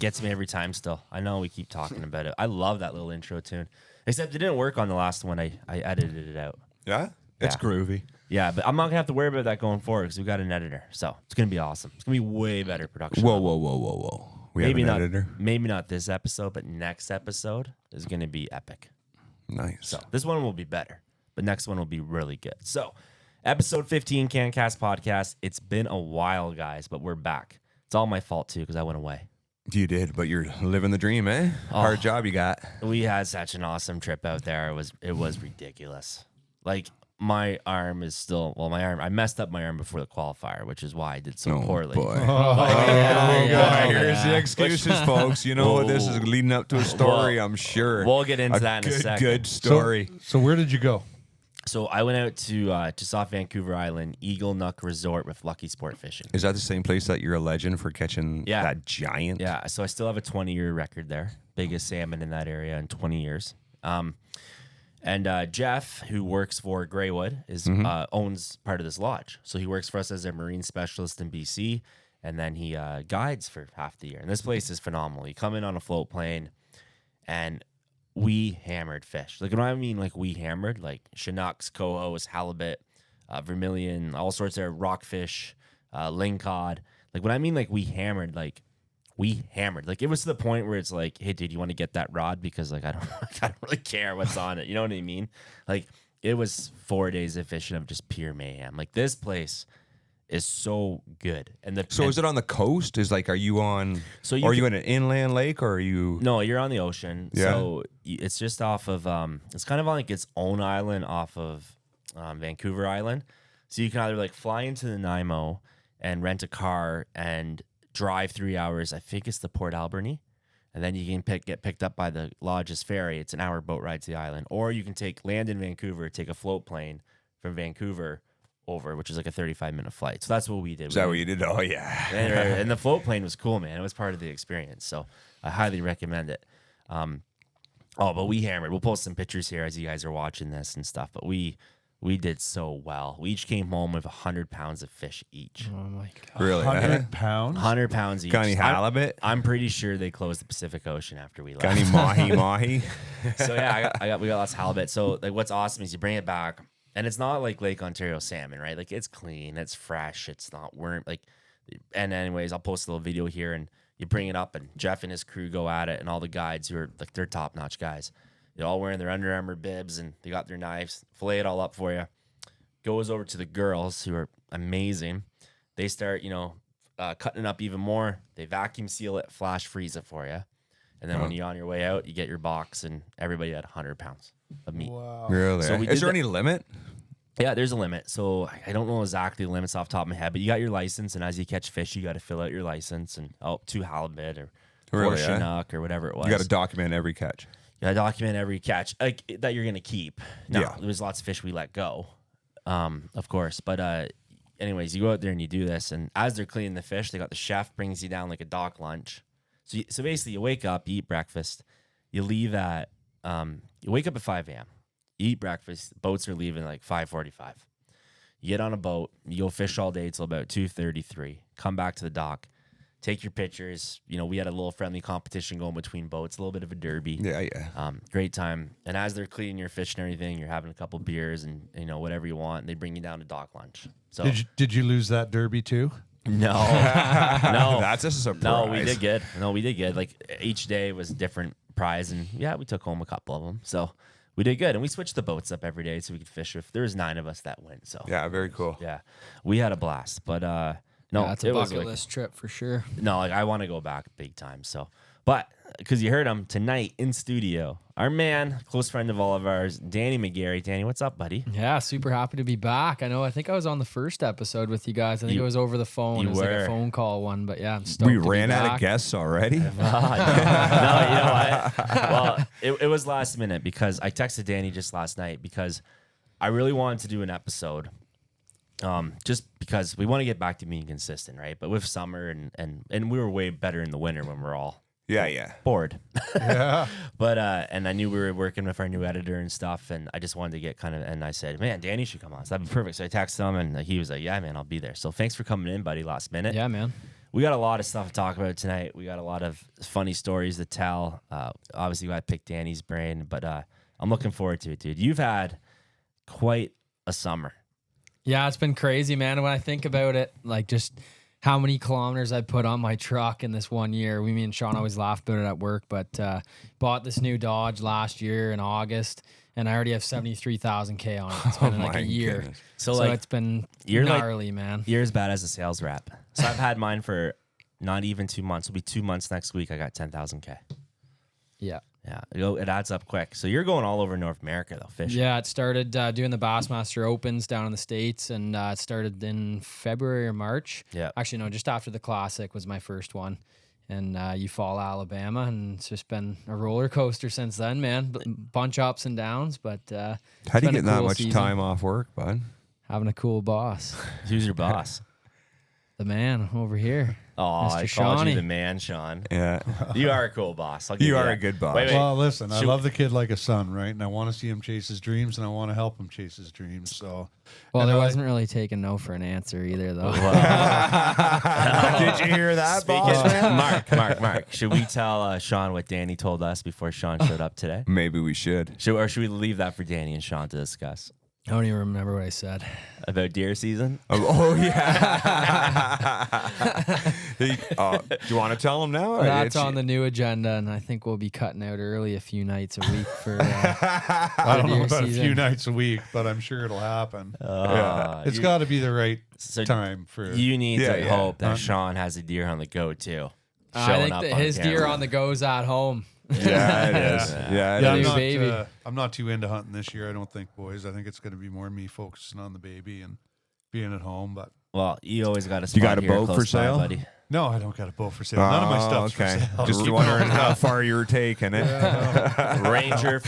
gets me every time still. I know we keep talking about it. I love that little intro tune. Except it didn't work on the last one. I edited it out. Yeah? It's groovy. Yeah, but I'm not going to have to worry about that going forward because we've got an editor. So it's going to be awesome. It's going to be way better production. Whoa. We maybe have an not, editor? Maybe not this episode, but next episode is going to be epic. Nice. So this one will be better, but next one will be really good. So episode 15, CanCast Podcast. It's been a while, guys, but we're back. It's all my fault, too, because I went away. You did, but you're living the dream, eh? Hard job you got. We had such an awesome trip out there. It was ridiculous. Like, my arm is still, I messed up my arm before the qualifier, which is why I did so poorly. Boy. Here's the excuses, folks. You know, this is leading up to a story, I'm sure. We'll get into that in a second. Good story. So where did you go? So I went out to just off Vancouver Island, Eagle Nook Resort with Lucky Sport Fishing. Is that the same place that you're a legend for catching that giant? Yeah, so I still have a 20-year record there. Biggest salmon in that area in 20 years. And Jeff, who works for Greywood, owns part of this lodge. So he works for us as a marine specialist in BC, and then he guides for half the year. And this place is phenomenal. You come in on a float plane, and we hammered fish. Like, when I mean, like, we hammered, like, Chinooks, cohos, halibut, vermilion, all sorts of rockfish, lingcod. Like, when I mean, like, we hammered, like, it was to the point where it's like, hey, dude, you want to get that rod? Because, like, I don't really care what's on it. You know what I mean? Like, it was 4 days of fishing of just pure mayhem. Like, this place is so good. So is it on the coast? Are you on? So are you in an inland lake, or are you? No, you're on the ocean. Yeah. So it's just off of it's kind of on like its own island off of Vancouver Island. So you can either like fly into the Nanaimo and rent a car and drive 3 hours. I think it's the Port Alberni, and then you can get picked up by the lodge's ferry. It's an hour boat ride to the island, or you can land in Vancouver, take a float plane from Vancouver over, which is like a 35-minute flight. So that's what we did. Is that what you did? Oh, yeah. and the float plane was cool, man. It was part of the experience. So I highly recommend it. But we hammered. We'll post some pictures here as you guys are watching this and stuff. But we did so well. We each came home with 100 pounds of fish each. Oh, my God. Really? 100 pounds? 100 pounds each. Got any halibut? I'm pretty sure they closed the Pacific Ocean after we left. Got any mahi? So, yeah, we got lots of halibut. So, like, what's awesome is you bring it back. And it's not like Lake Ontario salmon, right? Like, it's clean, it's fresh, it's not worm. Like, and anyways, I'll post a little video here, and you bring it up, and Jeff and his crew go at it, and all the guides who are like, they're top notch guys. They're all wearing their Under Armour bibs, and they got their knives, fillet it all up for you. Goes over to the girls, who are amazing. They start, cutting it up even more. They vacuum seal it, flash freeze it for you, and then when you're on your way out, you get your box, and everybody had 100 pounds of meat. Wow. Really? So is there any limit? Yeah, there's a limit. So I don't know exactly the limits off the top of my head, but you got your license, and as you catch fish, you got to fill out your license and 2 halibut or 4 Chinook or whatever it was. You got to document every catch. You got to document every catch that you're going to keep. Now, there's lots of fish we let go, of course. But anyways, you go out there and you do this, and as they're cleaning the fish, they got the chef brings you down like a dock lunch. So basically, you wake up, you eat breakfast, you leave at you wake up at 5 a.m. You eat breakfast. Boats are leaving like 5:45. You get on a boat. You go fish all day till about 2:33. Come back to the dock. Take your pictures. We had a little friendly competition going between boats. A little bit of a derby. Yeah. Great time. And as they're cleaning your fish and everything, you're having a couple beers and whatever you want. And they bring you down to dock lunch. So did you lose that derby too? No. That's a surprise. No, we did good. Like, each day was a different prize, and yeah, we took home a couple of them. So we did good, and we switched the boats up every day so we could fish. If there was 9 of us that went, so yeah, very cool. Yeah, we had a blast. But no, it's a bucket list trip for sure. No, like, I want to go back big time. So, but because you heard him tonight in studio, our man, close friend of all of ours, Danny McGarry. Danny, what's up, buddy? Yeah, super happy to be back. I think I was on the first episode with you guys. I think it was over the phone. It was like a phone call one, but yeah, I'm stoked. We ran out of guests already. No, you know what? Well, it was last minute because I texted Danny just last night because I really wanted to do an episode. Just because we want to get back to being consistent, right? But with summer and we were way better in the winter when we're all bored. Yeah. But and I knew we were working with our new editor and stuff, and I just wanted to get and I said, man, Danny should come on. So that'd be perfect. So I texted him, and he was like, yeah, man, I'll be there. So thanks for coming in, buddy, last minute. Yeah, man. we got a lot of stuff to talk about tonight. We got a lot of funny stories to tell. Obviously, we got to pick Danny's brain, but I'm looking forward to it, dude. You've had quite a summer. Yeah, it's been crazy, man. When I think about it, like just how many kilometers I put on my truck in this 1 year. Me and Sean always laugh about it at work, but bought this new Dodge last year in August, and I already have 73,000 K on it. It's been like a year. Goodness. So like, it's been you're gnarly, man. You're as bad as a sales rep. So I've had mine for not even 2 months. It'll be 2 months next week. I got 10,000 K. Yeah. Yeah, it adds up quick. So you're going all over North America, though, fishing. Yeah, it started doing the Bassmaster Opens down in the States, and it started in February or March. Yeah. Actually, no, just after the Classic was my first one. And Eufaula, Alabama, and it's just been a roller coaster since then, man. Bunch of ups and downs, but how do you get that much time off work, bud? Having a cool boss. Who's your boss? The man over here. Oh, Mr. I called Shawnee. you the man, Sean. Yeah. You are a cool boss. I'll give You are that. a good boss. Wait. Well, listen, I Should- love the kid like a son, right? And I want to see him chase his dreams, and I want to help him chase his dreams. So, Well, and there I- wasn't really taking no for an answer either, though. Did you hear that, Speaking, boss? Mark, should we tell Sean what Danny told us before Sean showed up today? Maybe we should. Or should we leave that for Danny and Sean to discuss? I don't even remember what I said. About deer season? Oh yeah. Do you want to tell him now? That's on the new agenda, and I think we'll be cutting out early a few nights a week for I don't know deer about a season. few nights a week, but I'm sure it'll happen. It's you- got to be the right So time for. You need Yeah, to yeah. hope that Sean has a deer on the go too. I Showing think up that on his deer camera. on the go's at home. Yeah, it is. Yeah, it Yeah, is. baby. I'm not too into hunting this year. I don't think, boys. I think it's going to be more me focusing on the baby and being at home. But Well, you always got a spot You got a here boat close for by, sale? buddy. no, I don't got a bow for sale. None of my stuff's okay. for sale. Just wondering how far you were taking it. Ranger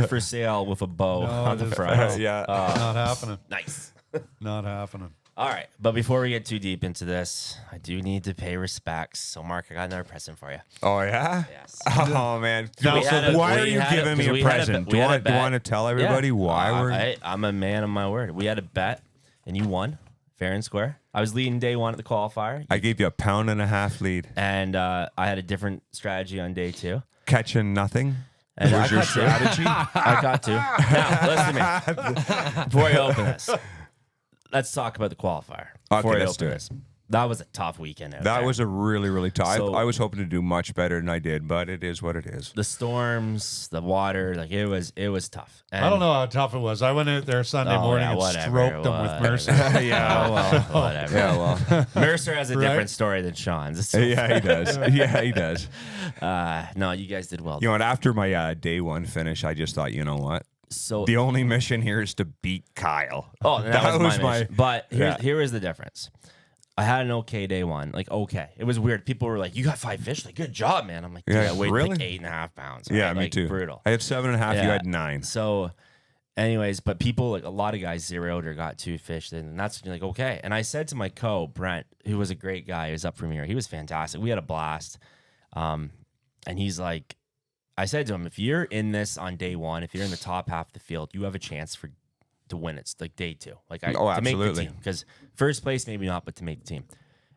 for sale with a bow on the just- front. Yeah. Not happening. Nice. Not happening. All right, but before we get too deep into this, I do need to pay respects. So, Mark, I got another present for you. Oh yeah. Yes. Oh man. Now, We had a- why we are you had giving me we a had present? we Do you had a want? Do you bet. want to tell everybody Yeah. why we're? I'm a man of my word. We had a bet, and you won fair and square. I was leading day one at the qualifier, I gave you a 1.5-pound lead. and I had a different strategy on day two. Catching nothing. And Was I your got to. strategy? I got to. Now, listen to me. Before I open this, let's talk about the qualifier. Okay, Before I let's open do it. this. That was a tough weekend out That there. was a really, really tough. So- I was hoping to do much better than I did, but it is what it is. The storms, the water, like it was tough. And I don't know how tough it was. I went out there Sunday morning and stroked them with Mercer. Yeah, well, whatever. Yeah, well, Mercer has a Right? different story than Sean's. It's so- yeah, he does. Yeah, he does. no, you guys did well. You know what? After my day one finish, I just thought, you know what? So The only mission here is to beat Kyle. oh, that was my mission. But Yeah. here is the difference. I had an okay day one. Like, okay. It was weird. People were like, you got 5 fish? Like, good job, man. I'm like, dude, Yeah, I weighed really? like 8.5 pounds. Yeah, right? me Like, too. Brutal. I had 7.5. You Yeah. had 9. So, anyways, but people, like a lot of guys zeroed or got 2 fish, and that's like, okay. And I said to my Brent, who was a great guy, he was up from here. He was fantastic. We had a blast. And he's like, I said to him, if you're in this on day one, if you're in the top half of the field, you have a chance to win. It's like day two. Like to make the absolutely. team. Because first place, maybe not, but to make the team.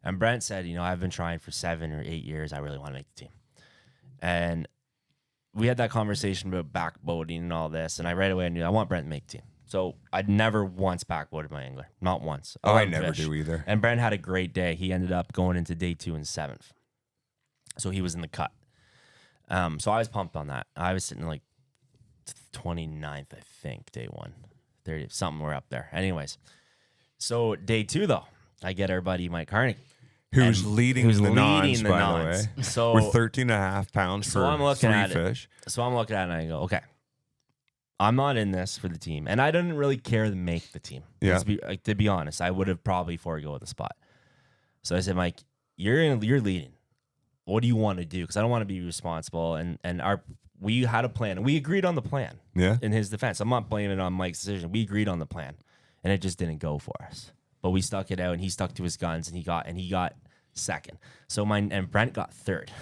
And Brent said, I've been trying for 7 or 8 years. I really want to make the team. And we had that conversation about backboating and all this. And I right away knew I want Brent to make the team. So I'd never once backboated my angler. Not once. Oh, I let him never fish. do either. And Brent had a great day. He ended up going into day 2 in 7th. So he was in the cut. So I was pumped on that. I was sitting like 29th, I think, day 1. 30, something we're up there. Anyways. So day 2, though, I get our buddy Mike Carney. Who's leading the nons, by the way. So with 13.5 pounds so for I'm looking 3 at it. fish. So I'm looking at it and I go, okay, I'm not in this for the team. And I didn't really care to make the team. Yeah. To be honest, I would have probably forego the spot. So I said, Mike, you're leading. What do you want to do? Because I don't want to be responsible. And we had a plan. And we agreed on the plan. Yeah. In his defense. I'm not blaming it on Mike's decision. We agreed on the plan. And it just didn't go for us. But we stuck it out and he stuck to his guns and he got second. So and Brent got third.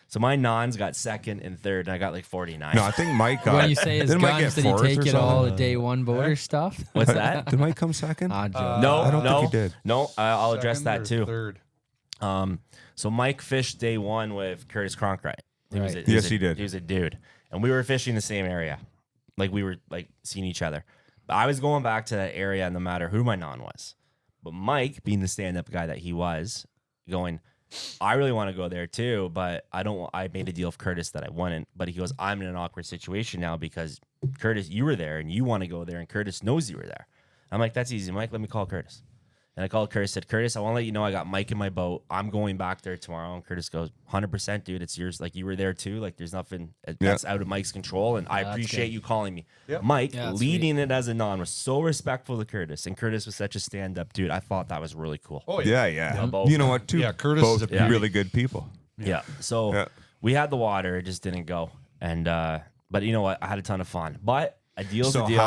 So my nons got second and third, and I got like 49. No, I think Mike got. When you say his didn't Mike guns, get did he fourth take or it all the something? day one boater stuff? What's that? Did Mike come second? Ah, joke. No, I don't think he did. No, I'll address that Second or too. Third. So Mike fished day 1 with Curtis Cronkright. Right. Yes, he did. He was a dude, and we were fishing the same area, like we were like seeing each other. But I was going back to that area no matter who my non was. But Mike, being the stand-up guy that he was, going, I really want to go there too, but I don't. I made a deal with Curtis that I wouldn't. But he goes, I'm in an awkward situation now because Curtis, you were there and you want to go there, and Curtis knows you were there. I'm like, that's easy, Mike. Let me call Curtis. And I called Curtis, said, Curtis, I want to let you know I got Mike in my boat. I'm going back there tomorrow. And Curtis goes, 100%, dude. It's yours. Like, you were there too. Like, there's nothing that's out of Mike's control. And I appreciate you calling me. Yep. Mike, leading it as a non, was so respectful to Curtis. And Curtis was such a stand-up dude. I thought that was really cool. Oh, yeah. You know what, too? Yeah, Curtis both is a really good people. Yeah. So we had the water. It just didn't go. And but you know what? I had a ton of fun. But a deal's a deal.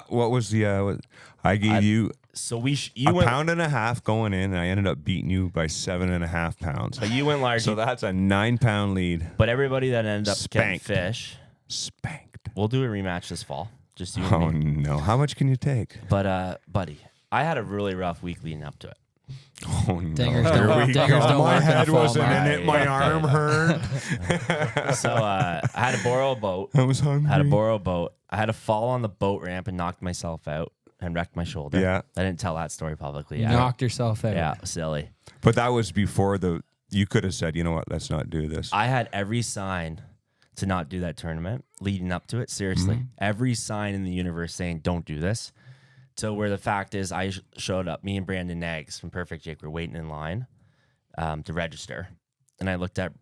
What was the... I gave you... So you went, pound and a half going in, and I ended up beating you by 7.5 pounds. But you went large. So that's a 9-pound lead. But everybody that ended up getting fish, spanked. We'll do a rematch this fall. Just you. Oh no! How much can you take? But buddy, I had a really rough week leading up to it. Oh no! Dingers don't my work head in wasn't fall, in it. My arm hurt. So I had to borrow a boat. I was hungry. I had to borrow a boat. I had to fall on the boat ramp and knocked myself out and wrecked my shoulder. Yeah. I didn't tell that story publicly. You knocked yourself out. Yeah, silly. But that was before you could have said, you know what, let's not do this. I had every sign to not do that tournament leading up to it. Seriously. Every sign in the universe saying, don't do this. So where the fact is, I showed up, me and Brandon Nags from Perfect Jake were waiting in line to register. And I looked at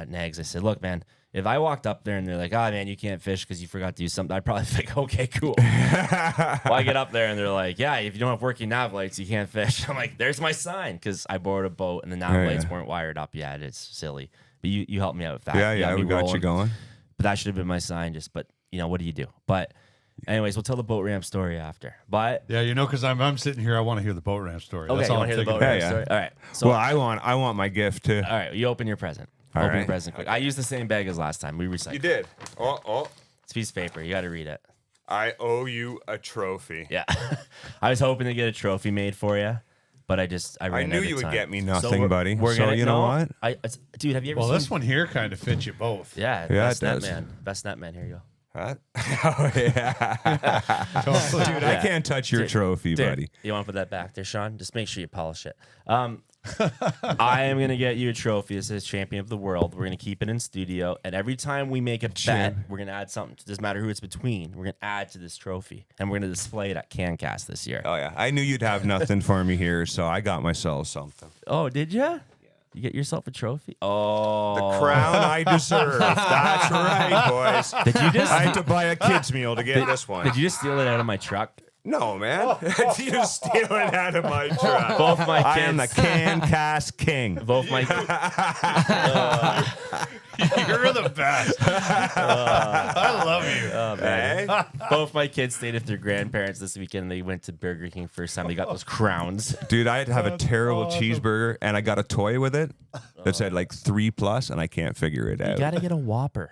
Nags. I said, look, man, if I walked up there and they're like, oh, man, you can't fish because you forgot to do something, I'd probably think, okay, cool. Well, I get up there and they're like, yeah, if you don't have working nav lights, you can't fish. I'm like, there's my sign, because I borrowed a boat and the nav lights weren't wired up yet. It's silly. But you helped me out with that. Yeah, we got you going. But that should have been my sign, but, what do you do? But anyways, we'll tell the boat ramp story after. But yeah, because I'm sitting here, I want to hear the boat ramp story. Okay, That's you all want to I'm hear the boat thinking ramp about. story? All right. So, well, I want my gift too. All right, you open your present. Open your present quick. I used the same bag as last time. We recycled. You did. Oh. It's a piece of paper. You got to read it. I owe you a trophy. Yeah. I was hoping to get a trophy made for you, but I ran knew out of you would time. get me nothing, buddy. So you know what? Dude, have you ever Well, seen... this one here kind of fits you both. Yeah, Yeah, best it does. net man. Best net man. Here you go. Huh? Oh, yeah. Dude, I can't touch your trophy, Dude, buddy. You want to put that back there, Sean? Just make sure you polish it. I am going to get you a trophy that says Champion of the World. We're going to keep it in studio. And every time we make a bet, we're going to add something. It doesn't matter who it's between. We're going to add to this trophy. And we're going to display it at CanCast this year. Oh, yeah. I knew you'd have nothing for me here, so I got myself something. Oh, did you? You get yourself a trophy? Oh. The crown I deserve. That's right, boys. Did you just... I had to buy a kid's meal to get this one. Did you just steal it out of my truck? No, man. You steal it out of my truck. Both my kids. I am the CanCast king. Both my You're the best. I love you. Oh, man. Both my kids stayed with their grandparents this weekend. They went to Burger King first time. They got those crowns. Dude, I had to have a terrible cheeseburger, and I got a toy with it that said like 3+, and I can't figure it out. You got to get a Whopper.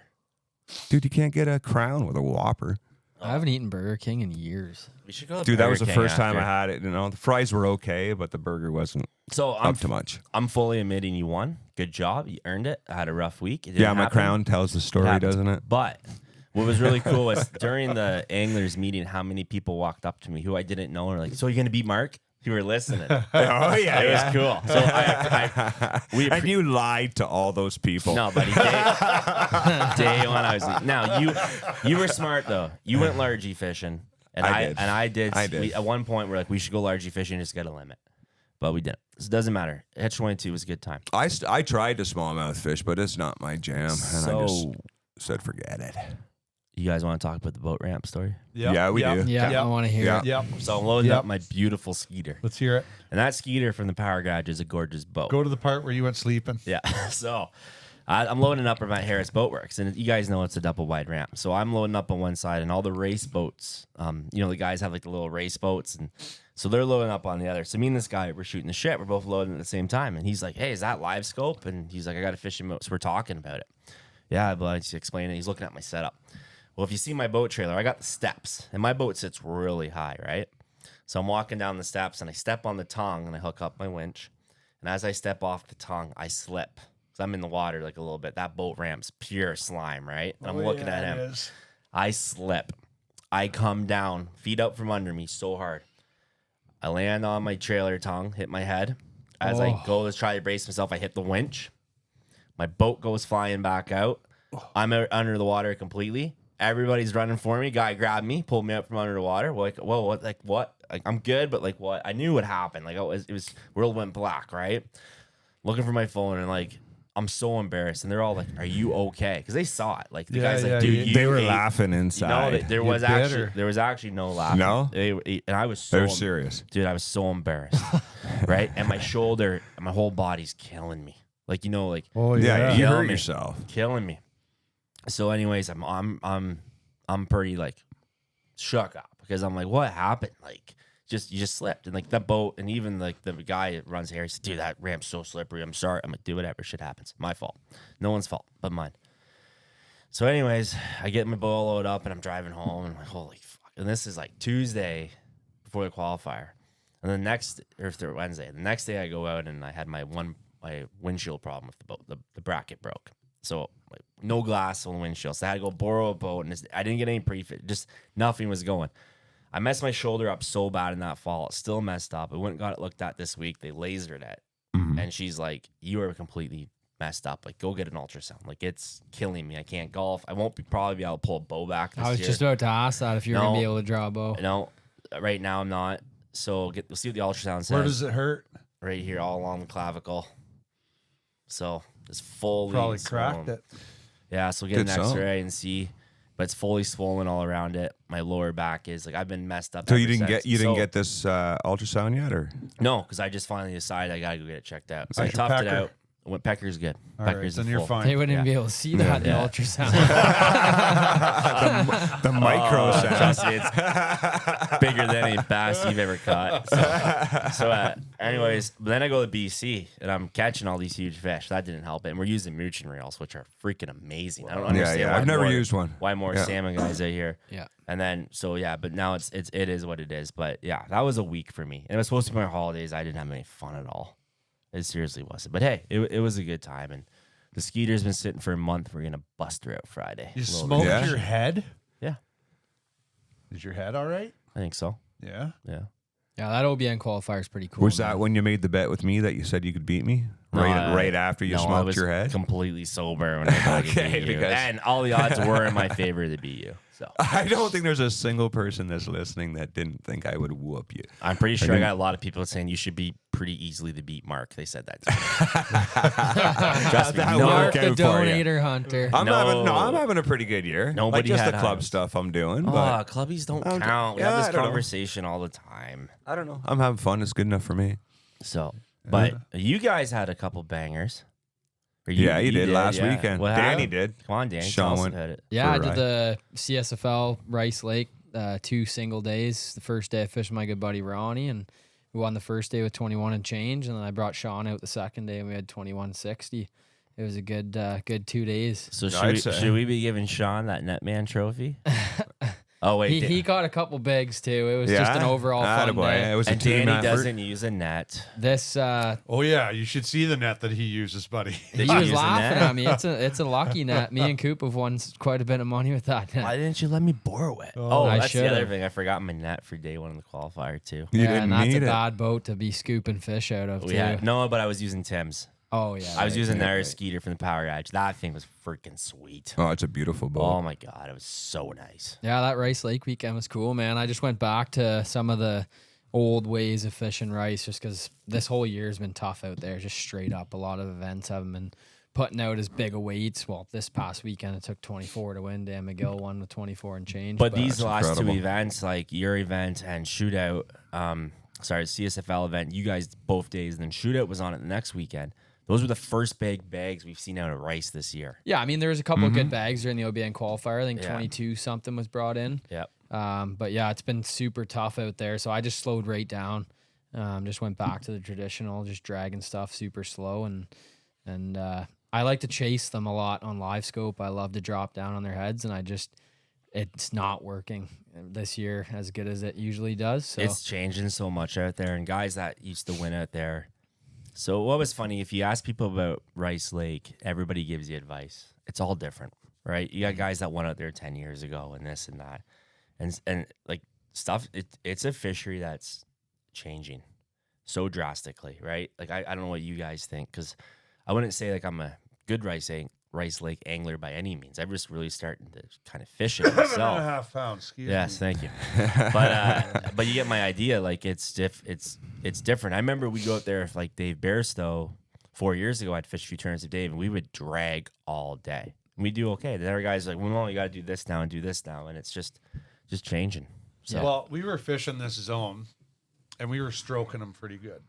Dude, you can't get a crown with a Whopper. I haven't eaten Burger King in years. We should go to Dude, that was the Burger King first time I after. had it. The fries were okay, but the burger wasn't up to much. I'm fully admitting you won. Good job. You earned it. I had a rough week. Yeah, my crown tells the story, doesn't it? But what was really cool was during the anglers meeting, how many people walked up to me who I didn't know and were like, so you're going to beat Mark? You were listening. Oh, yeah. It was cool. So and you lied to all those people. No, buddy. Day one, I was. Now you were smart though. You went largy fishing, and I did. At one point, we're like, we should go largy fishing, just get a limit, but we didn't. So it doesn't matter. Catch 22 was a good time. I tried to smallmouth fish, but it's not my jam, and I just said forget it. You guys want to talk about the boat ramp story? Yep. Yeah, we do. Yeah, I want to hear it. Yep. So I'm loading up my beautiful Skeeter, Let's hear it. and that Skeeter from the Power Garage is a gorgeous boat. Go to the part where you went sleeping. Yeah. So I'm loading up at Harris Boatworks, and you guys know it's a double wide ramp. So I'm loading up on one side, and all the race boats, the guys have like the little race boats, and so they're loading up on the other. So me and this guy, we're shooting the shit. We're both loading at the same time, and he's like, "Hey, is that live scope?" And he's like, "I got a fishing boat." So we're talking about it. Yeah, but I just explain it. He's looking at my setup. Well, if you see my boat trailer, I got the steps, and my boat sits really high, right? So I'm walking down the steps, and I step on the tongue, and I hook up my winch. And as I step off the tongue, I slip. So I'm in the water like a little bit. That boat ramp's pure slime, right? And I'm looking at him. I slip. I come down, feet up from under me so hard. I land on my trailer tongue, hit my head. As I go to try to brace myself, I hit the winch. My boat goes flying back out. I'm under the water completely. Everybody's running for me. Guy grabbed me, pulled me up from under the water. We're like, whoa, what? Like, what? Like, I'm good, but like, what? I knew what happened. Like, it was world went black, right? Looking for my phone, and like, I'm so embarrassed. And they're all like, "Are you okay?" Because they saw it. Like the guys, like, dude, they were laughing inside. There was actually no laughing. No, and I was so they were serious. Dude, I was so embarrassed, right? And my shoulder, and my whole body's killing me. Like, like, Oh yeah, you hurt me. yourself, Killing me. So, anyways, I'm pretty like shook up because I'm like, what happened? Like, you just slipped, and like that boat, and even like the guy that runs here, he said, dude, that ramp's so slippery. I'm sorry. I'm like, do whatever, shit happens. My fault. No one's fault but mine. So, anyways, I get my boat loaded up, and I'm driving home, and I'm like, holy fuck. And this is like Tuesday before the qualifier, and the Wednesday. The next day, I go out, and I had my windshield problem with the boat. The bracket broke. So like, no glass on the windshield. So I had to go borrow a boat, and I didn't get any prefit. Just nothing was going. I messed my shoulder up so bad in that fall. It's still messed up. I went and got it looked at this week. They lasered it. And she's like, you are completely messed up. Like, go get an ultrasound. Like, it's killing me. I can't golf. I won't probably be able to pull a bow back this I was year. just about to ask that if you're going to be able to draw a bow. No, right now I'm not. So we'll see what the ultrasound says. Where does it hurt? Right here, all along the clavicle. So it's fully Probably swollen. cracked it. Yeah, so we'll get Good an song. X-ray and see, but it's fully swollen all around it. My lower back is like I've been messed up. So ever you didn't since. get get this ultrasound yet, or No, because I just finally decided I gotta go get it checked out. So I How's your toughed it pecker? out. Pecker's good. All right, Pecker's then the you're full. fine. They wouldn't even be able to see that in the Yeah. ultrasound. the micro sound? Trust me, it's bigger than any bass you've ever caught. So anyways, but then I go to BC and I'm catching all these huge fish. That didn't help it. And we're using mooching reels, which are freaking amazing. I don't understand. Yeah, why I've never more- used one. Why more Yeah. salmon guys out here? Yeah. And then but now it is what it is. But yeah, that was a week for me. And it was supposed to be my holidays. I didn't have any fun at all. It seriously wasn't. But hey, it was a good time. And the skeeter's been sitting for a month. We're gonna bust her out Friday. You A little smoked bit. Yeah. your head? Yeah, Is your head all right? I think so. Yeah. Yeah. Yeah, that OBN qualifier is pretty cool. Was man. that when you made the bet with me that you said you could beat me? Right after you No, I smoked was your head? completely sober when I thought I could Okay, beat you. because- And all the odds were in my favor to beat you. So I don't think there's a single person that's listening that didn't think I would whoop you. I'm pretty sure I got a lot of people saying you should be pretty easily to beat Mark. They said that to me. Trust me. That No, Mark worked the out for you. donator hunter. I'm No. having a pretty good year. Nobody like just had the club highs. stuff I'm doing, but clubbies don't I'm- count. We yeah, have I this don't know. conversation all the time. I don't know. I'm having fun. It's good enough for me. So, but you guys had a couple bangers. Or Yeah, you did last yeah. weekend. What Danny happened? did. Come on, Danny. Sean Tell us went. about it. Yeah, I for a did ride. the CSFL Rice Lake 2 single days. The first day I fished with my good buddy Ronnie, and we won the first day with 21 and change, and then I brought Sean out the second day, and we had 21.60. It was a good 2 days. So I'd say. should we be giving Sean that Netman trophy? Oh wait, He caught a couple bigs too. It was just an overall fun Attaboy. day. It was and a team Danny effort. doesn't use a net. This Oh yeah, you should see the net that he uses, buddy. he you was use a laughing net? at me. It's a lucky net. Me and Coop have won quite a bit of money with that net. Why didn't you let me borrow it? Oh, Oh, I that's the other should've. thing. I forgot my net for day one of the qualifier too. You Yeah, didn't and that's need a it. bad boat to be scooping fish out of too. No, but I was using Tim's. Oh yeah, I was right, using right, their right. skeeter from the Power Edge. That thing was freaking sweet. Oh, it's a beautiful boat. Oh my god, it was so nice. Yeah, that Rice Lake weekend was cool, man. I just went back to some of the old ways of fishing rice just because this whole year has been tough out there, just straight up. A lot of events haven't been putting out as big a weights. Well, this past weekend it took 24 to win. Dan McGill won with 24 and change. But these That's last incredible. two events, like your event and shootout, CSFL event, you guys both days, and then shootout was on it the next weekend. Those were the first big bags we've seen out of rice this year. yeah, I mean, there was a couple of good bags during the OBN qualifier. I think Yeah. 22 something was brought in. Yep. But yeah, it's been super tough out there. So I just slowed right down. Just went back to the traditional, just dragging stuff super slow. And I like to chase them a lot on live scope. I love to drop down on their heads, and it's not working this year as good as it usually does. So It's changing so much out there, and guys that used to win out there, So what was funny, if you ask people about Rice Lake, everybody gives you advice. It's all different, right? You got guys that went out there 10 years ago and this and that. And like stuff, it's a fishery that's changing so drastically, right? Like I don't know what you guys think, because I wouldn't say like I'm a good Rice Lake angler by any means. I'm just really starting to kind of fish it myself. 7.5 pounds. Excuse me. Yes, thank you. But you get my idea. Like it's different. I remember we go out there with like Dave Bairstow 4 years ago. I'd fish a few tournaments with Dave, and we would drag all day. We do okay. The other guys like, well, no, you got to do this now and do this now, and it's just changing. So Well, we were fishing this zone, and we were stroking them pretty good.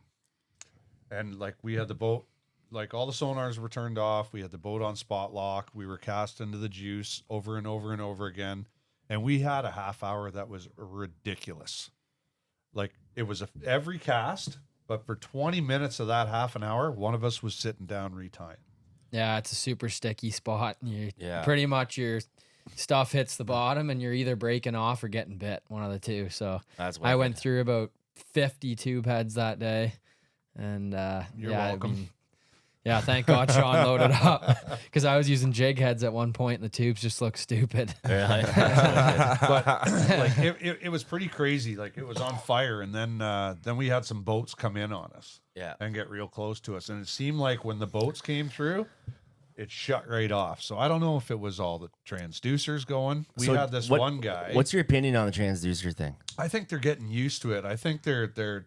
And like we had the boat, like all the sonars were turned off. We had the boat on spot lock. We were cast into the juice over and over and over again. And we had a half hour that was ridiculous. Like it was every cast, but for 20 minutes of that half an hour, one of us was sitting down retying. Yeah, it's a super sticky spot. And Yeah. pretty much your stuff hits the bottom and you're either breaking off or getting bit, one of the two. So that's I went through about 50 tube heads that day. And You're yeah, welcome. Yeah, thank God Sean loaded up, because I was using jig heads at one point and the tubes just look stupid. Really? But like it was pretty crazy. Like it was on fire, and then we had some boats come in on us. Yeah. And get real close to us, and it seemed like when the boats came through, it shut right off. So I don't know if it was all the transducers going. We So had this one guy. What's your opinion on the transducer thing? I think they're getting used to it. I think they're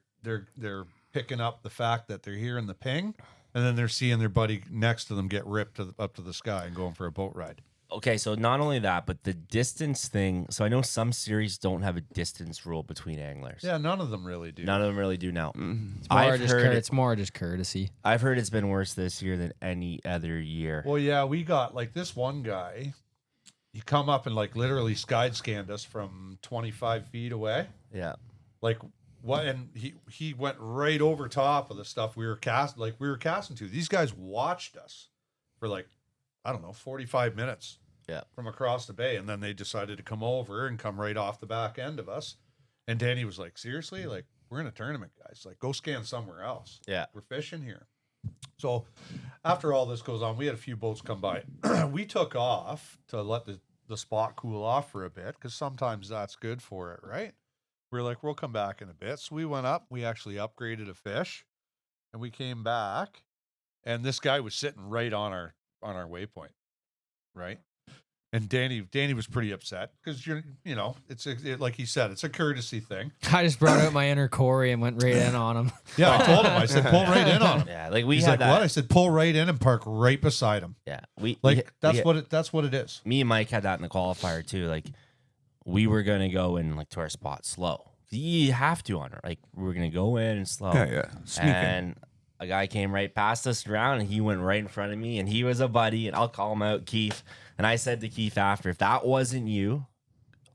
picking up the fact that they're hearing the ping, and then they're seeing their buddy next to them get ripped up to the sky and going for a boat ride. Okay, so not only that, but the distance thing. So I know some series don't have a distance rule between anglers. Yeah, none of them really do. None of them really do now. It's more just courtesy. I've heard it's been worse this year than any other year. Well, yeah, we got like this one guy. He come up and like literally sky scanned us from 25 feet away. Yeah. Like what? And he went right over top of the stuff we were casting to. These guys watched us for like, I don't know, 45 minutes. Yeah. From across the bay, and then they decided to come over and come right off the back end of us. And Danny was like, "Seriously, like we're in a tournament, guys. Like go scan somewhere else. Yeah. We're fishing here." So after all this goes on, we had a few boats come by. We took off to let the spot cool off for a bit, because sometimes that's good for it, right? We're like, we'll come back in a bit. So we went up. We actually upgraded a fish, and we came back, and this guy was sitting right on our waypoint, right? And Danny was pretty upset, because it's like he said, it's a courtesy thing. I just brought out my inner Corey and went right in on him. Yeah, I told him. I said, pull right in on him. Yeah, like we He's had like, that. what? I said, pull right in and park right beside him. Yeah, That's what it is. Me and Mike had that in the qualifier too. Like we were gonna go in like to our spot slow. You have to on her. Like we were gonna go in and slow. Yeah. Sneaking. And a guy came right past us around, and he went right in front of me, and he was a buddy, and I'll call him out, Keith. And I said to Keith after, if that wasn't you,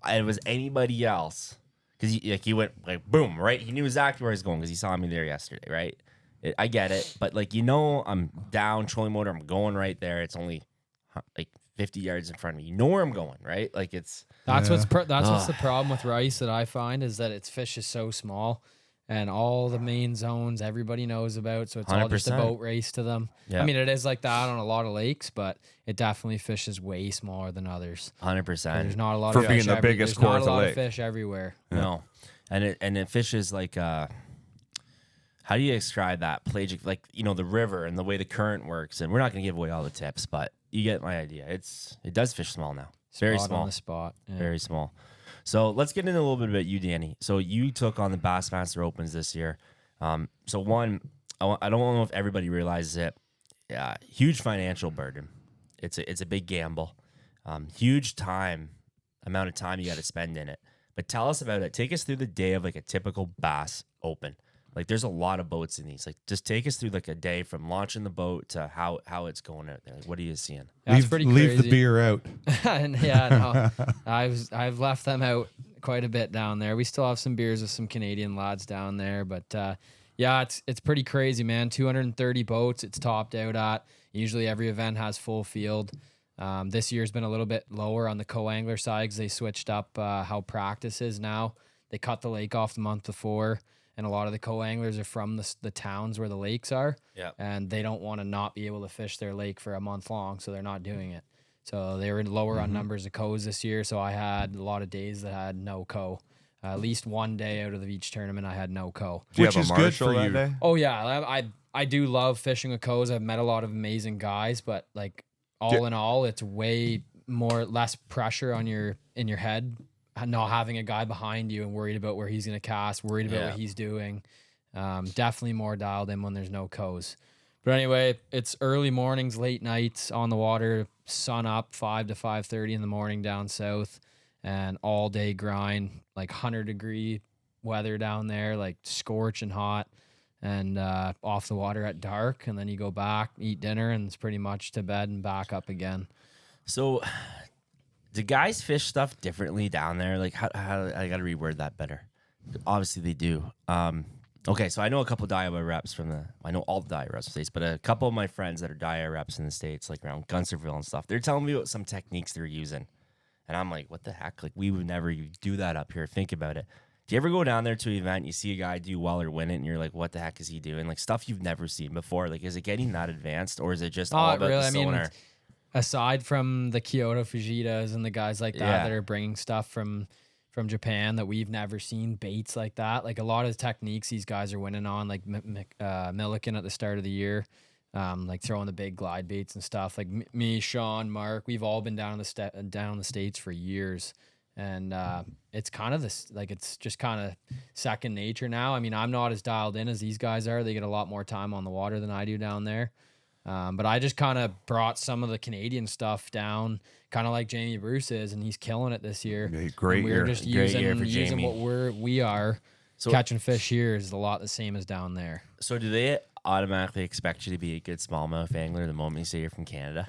it was anybody else, because he went like boom, right? He knew exactly where he was going because he saw me there yesterday, right? I get it, but like I'm down trolling motor, I'm going right there. It's only like 50 yards in front of me. You know where I'm going, right? Like it's That's what's the problem with Rice that I find, is that its fish is so small, and all the main zones everybody knows about, so it's all just a 100%. boat race to them. Yeah. I mean, it is like that on a lot of lakes, but it definitely fishes way smaller than others. 100%. There's not a lot For of being fish the biggest there's not core a of the lot lake. of fish everywhere. No, and it fishes like how do you describe that pelagic, like the river and the way the current works? And we're not gonna give away all the tips, but you get my idea. It does fish small now, very Spot small, on the spot. Yeah. very small. So let's get into a little bit about you, Danny. So you took on the Bassmaster Opens this year. So one, I don't know if everybody realizes it. Yeah, huge financial burden. It's a big gamble. Huge amount of time you got to spend in it. But tell us about it. Take us through the day of like a typical Bass Open. Like there's a lot of boats in these. Like just take us through like a day from launching the boat to how it's going out there. Like, what are you seeing? Yeah, it's pretty leave the crazy. beer out. And yeah, no, I've left them out quite a bit down there. We still have some beers with some Canadian lads down there, but yeah, it's pretty crazy, man. 230 boats it's topped out at. Usually every event has full field. This year's been a little bit lower on the co-angler side because they switched up how practice is now. They cut the lake off the month before. and a lot of the co-anglers are from the towns where the lakes are. Yeah. And they don't want to not be able to fish their lake for a month long, so they're not doing it. So they were lower on numbers of co's this year. So I had a lot of days that had no co. At least one day out of each tournament, I had no co. Do you Which have is a good marshal for that you. day? Oh yeah, I do love fishing with co's. I've met a lot of amazing guys, but like all in all, it's way less pressure on in your head, not having a guy behind you and worried about where he's gonna cast, worried about what he's doing. Definitely more dialed in when there's no co's. But anyway, it's early mornings, late nights on the water, sun up 5 to 5:30 in the morning down south, and all day grind, like 100-degree weather down there, like scorching hot, and off the water at dark. And then you go back, eat dinner, and it's pretty much to bed and back up again. So, do guys fish stuff differently down there? Like, how I got to reword that better. Obviously, they do. Okay, so I know a couple Daiwa reps I know all the Daiwa reps in the States, but a couple of my friends that are Daiwa reps in the States, like around Gunsterville and stuff, they're telling me about some techniques they're using. And I'm like, what the heck? Like, we would never do that up here. Think about it. Do you ever go down there to an event, you see a guy do well or win it, and you're like, what the heck is he doing? Like, stuff you've never seen before. Like, is it getting that advanced, or is it just all about the sonar? Aside from the Kyoto Fujitas and the guys like that that are bringing stuff from Japan that we've never seen, baits like that, like a lot of the techniques these guys are winning on, like Milliken at the start of the year, like throwing the big glide baits and stuff. Like me, Sean, Mark, we've all been down in the States for years, and it's kind of this, like, it's just kind of second nature now. I mean, I'm not as dialed in as these guys are. They get a lot more time on the water than I do down there. But I just kind of brought some of the Canadian stuff down, kind of like Jamie Bruce is, and he's killing it this year. Yeah, great We're year. just Great year for using Jamie. what we are. So- catching fish here is a lot the same as down there. So, do they automatically expect you to be a good smallmouth angler the moment you say you're from Canada?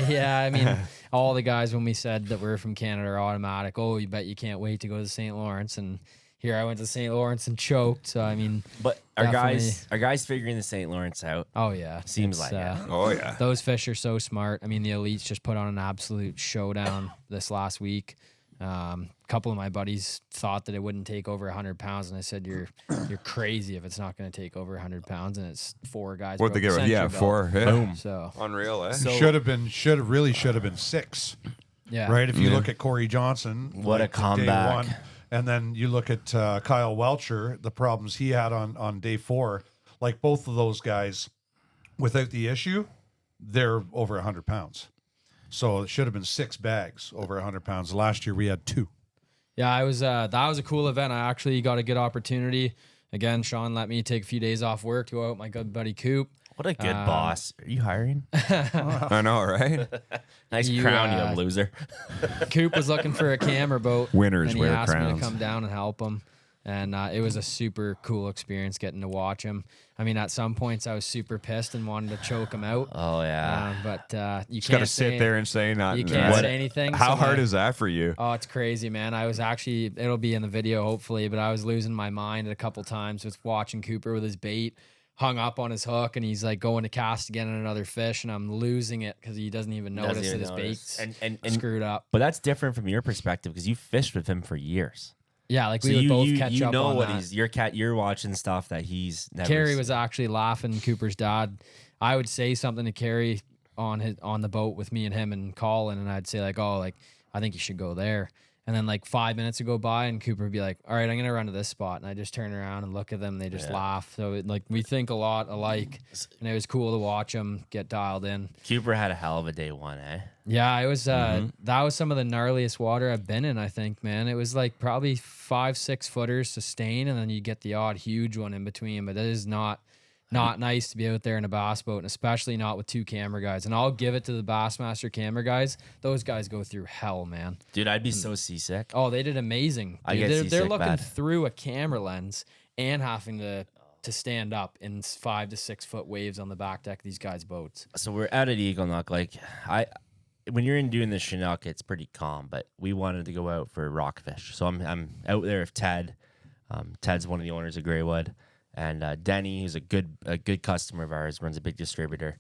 Yeah, I mean, all the guys when we said that we're from Canada are automatic. Oh, you bet you can't wait to go to St. Lawrence, and here I went to St. Lawrence and choked. So I mean, But are Definitely. guys figuring the St. Lawrence out? oh yeah, Seems It's, like it. Oh, yeah. Those fish are so smart. I mean, the elites just put on an absolute showdown this last week. A couple of my buddies thought that it wouldn't take over 100 pounds, and I said, "You're crazy if it's not going to take over 100 pounds." And it's 4 guys. What'd they broke give the it? Yeah, century 4. belt. Yeah. Boom. So Unreal, eh? So- should have been 6. yeah, Right? If you Yeah. look at Corey Johnson, What a day comeback. and then you look at Kyle Welcher, the problems he had on day 4, like both of those guys, without the issue, they're over 100 pounds. So it should have been 6 bags over 100 pounds. Last year we had 2. Yeah, I was. That was a cool event. I actually got a good opportunity. Again, Sean let me take a few days off work to go out with my good buddy Coop. What a good boss. Are you hiring? I know, right? Nice You, crown, you uh, loser. Coop was looking for a camera boat. Winners and he wear asked me crowns. to come down and help him. And it was a super cool experience getting to watch him. I mean, at some points I was super pissed and wanted to choke him out. Oh, yeah. But you Just got to can't sit there and say nothing. you can't right? say anything. How so hard my- is that for you? Oh, it's crazy, man. I was actually, it'll be in the video hopefully, but I was losing my mind a couple times with watching Cooper with his bait hung up on his hook, and he's like going to cast again on another fish, and I'm losing it because he doesn't even Doesn't notice even that his notice. bait's And screwed up. But that's different from your perspective because you fished with him for years. Yeah, like So we would you both catch you up know on what that. you're watching stuff that he's never Carrie seen. was actually laughing. Cooper's dad. I would say something to Carrie on the boat with me and him and Colin, and I'd say like, "Oh, like I think you should go there." And then like 5 minutes would go by, and Cooper would be like, "All right, I'm gonna run to this spot," and I just turn around and look at them. And they just laugh. So like we think a lot alike, and it was cool to watch them get dialed in. Cooper had a hell of a day one, eh? Yeah, it was. That was some of the gnarliest water I've been in. I think, man, it was like probably 5-6 footers sustain, and then you get the odd huge one in between. But it is not nice to be out there in a bass boat, and especially not with 2 camera guys. And I'll give it to the Bassmaster camera guys; those guys go through hell, man. Dude, I'd be so seasick. Oh, they did amazing. I Dude, get they're seasick looking bad. through a camera lens and having to stand up in 5 to 6 foot waves on the back deck of these guys' boats. So we're out at Eagle Nook. Like when you're in doing the Chinook, it's pretty calm. But we wanted to go out for rockfish, so I'm out there with Ted. Ted's one of the owners of Greywood, and Denny, who's a good customer of ours, runs a big distributor.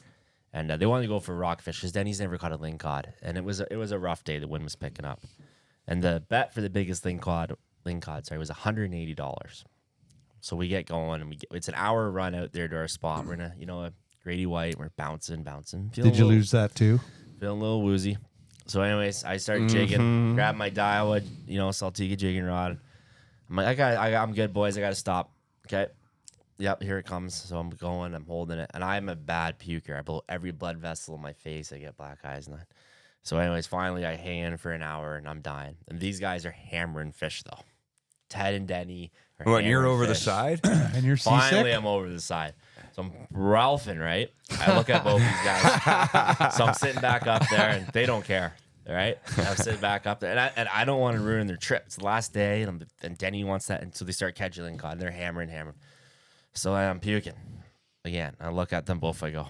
And they wanted to go for rockfish because Denny's never caught a lingcod, and it was a rough day. The wind was picking up, and the bet for the biggest lingcod was $180. So we get going, and it's an hour run out there to our spot. We're in a Grady White. We're bouncing. Did you lose that too? Feeling a little woozy. So anyways, I start jigging, grab my Daiwa, Saltiga jigging rod. I'm like, I'm good, boys. I got to stop. Okay. Yep, here it comes. So I'm going, I'm holding it. And I'm a bad puker. I blow every blood vessel in my face. I get black eyes. So anyways, finally I hang in for an hour and I'm dying. And these guys are hammering fish though. Ted and Denny are What, you're hammering over the fish. side? And you're seasick? Finally, I'm over the side. So I'm Ralphing, right? I look at both these guys. So I'm sitting back up there, and they don't care, all right? I'm sitting back up there, and I don't want to ruin their trip. It's the last day, and Denny wants that, and so they start catching cod. They're hammering. So I'm puking. Again, I look at them both. I go,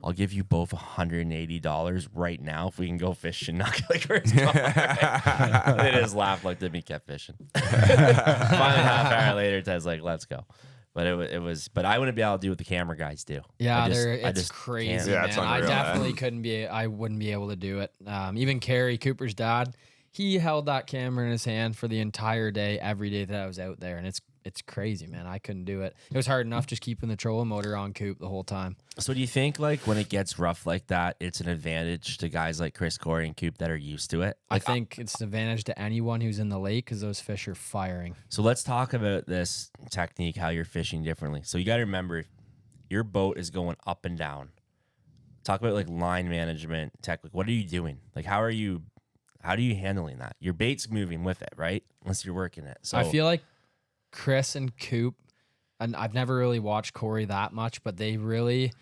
I'll give you both $180 right now if we can go fishing. Not like where's going. They just laughed, looked at me, kept fishing. Finally, half hour later, Ted's like, "Let's go." But it was. But I wouldn't be able to do what the camera guys do. Yeah, I it's just crazy, can't. Yeah, man. it's I unreal, definitely couldn't be. I wouldn't be able to do it. Even Carrie, Cooper's dad, he held that camera in his hand for the entire day, every day that I was out there, and it's crazy, man. I couldn't do it. It was hard enough just keeping the trolling motor on Coop the whole time. So do you think like when it gets rough like that, it's an advantage to guys like Chris, Corey, and Coop that are used to it? I think it's an advantage to anyone who's in the lake because those fish are firing. So let's talk about this technique, how you're fishing differently. So you got to remember, your boat is going up and down. Talk about like line management, technique. What are you doing? Like how are you handling that? Your bait's moving with it, right? Unless you're working it. So I feel like Chris and Coop, and I've never really watched Corey that much, but they really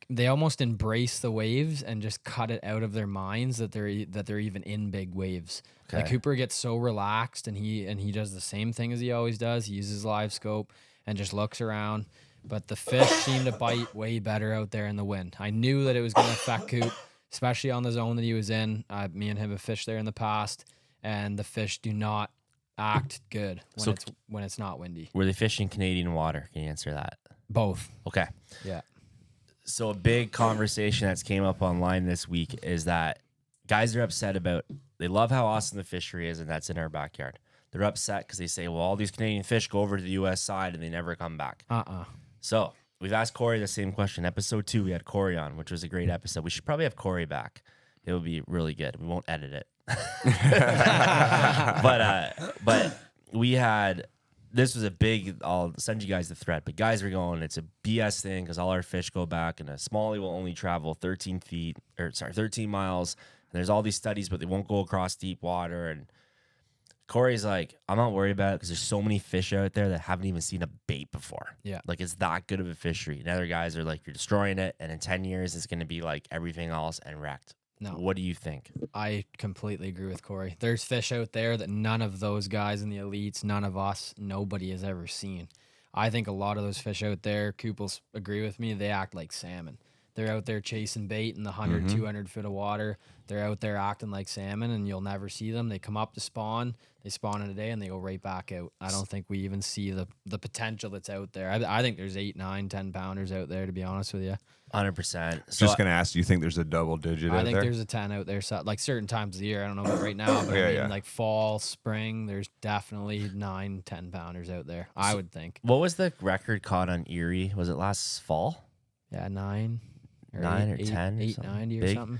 they almost embrace the waves and just cut it out of their minds that they're even in big waves. Okay. Like Cooper gets so relaxed and he does the same thing as he always does. He uses live scope and just looks around. But the fish seem to bite way better out there in the wind. I knew that it was going to affect Coop, especially on the zone that he was in. Me and him have fished there in the past, and the fish do not act good when it's not windy. were they fishing Canadian water? Can you answer that? Both. Okay. Yeah. So a big conversation that's came up online this week is that guys are upset about, they love how awesome the fishery is, and that's in our backyard. They're upset because they say, well, all these Canadian fish go over to the U.S. side and they never come back. So we've asked Corey the same question. Episode 2, we had Corey on, which was a great episode. We should probably have Corey back. It would be really good. We won't edit it. But we had, this was a big, I'll send you guys the thread, but guys were going, it's a BS thing because all our fish go back, and a smallie will only travel 13 miles. And there's all these studies, but they won't go across deep water. And Corey's like, I'm not worried about it because there's so many fish out there that haven't even seen a bait before. Yeah. Like, it's that good of a fishery. And other guys are like, you're destroying it, and in 10 years, it's going to be like everything else and wrecked. No. What do you think? I completely agree with Corey. There's fish out there that none of those guys in the elites, none of us, nobody has ever seen. I think a lot of those fish out there, Coop will agree with me, they act like salmon. They're out there chasing bait in the 100, 200 foot of water. They're out there acting like salmon, and you'll never see them. They come up to spawn, they spawn in a day, and they go right back out. I don't think we even see the potential that's out there. I think there's 8, 9, 10 pounders out there, to be honest with you. 100%. Just going to ask, do you think there's a double digit out I think there? there's a 10 out there. So, like certain times of the year, I don't know about right now, but Yeah. like fall, spring, there's definitely 9, 10 pounders out there, I would think. What was the record caught on Erie? Was it last fall? Yeah, 9. 9 or 10? 890 or Big? something.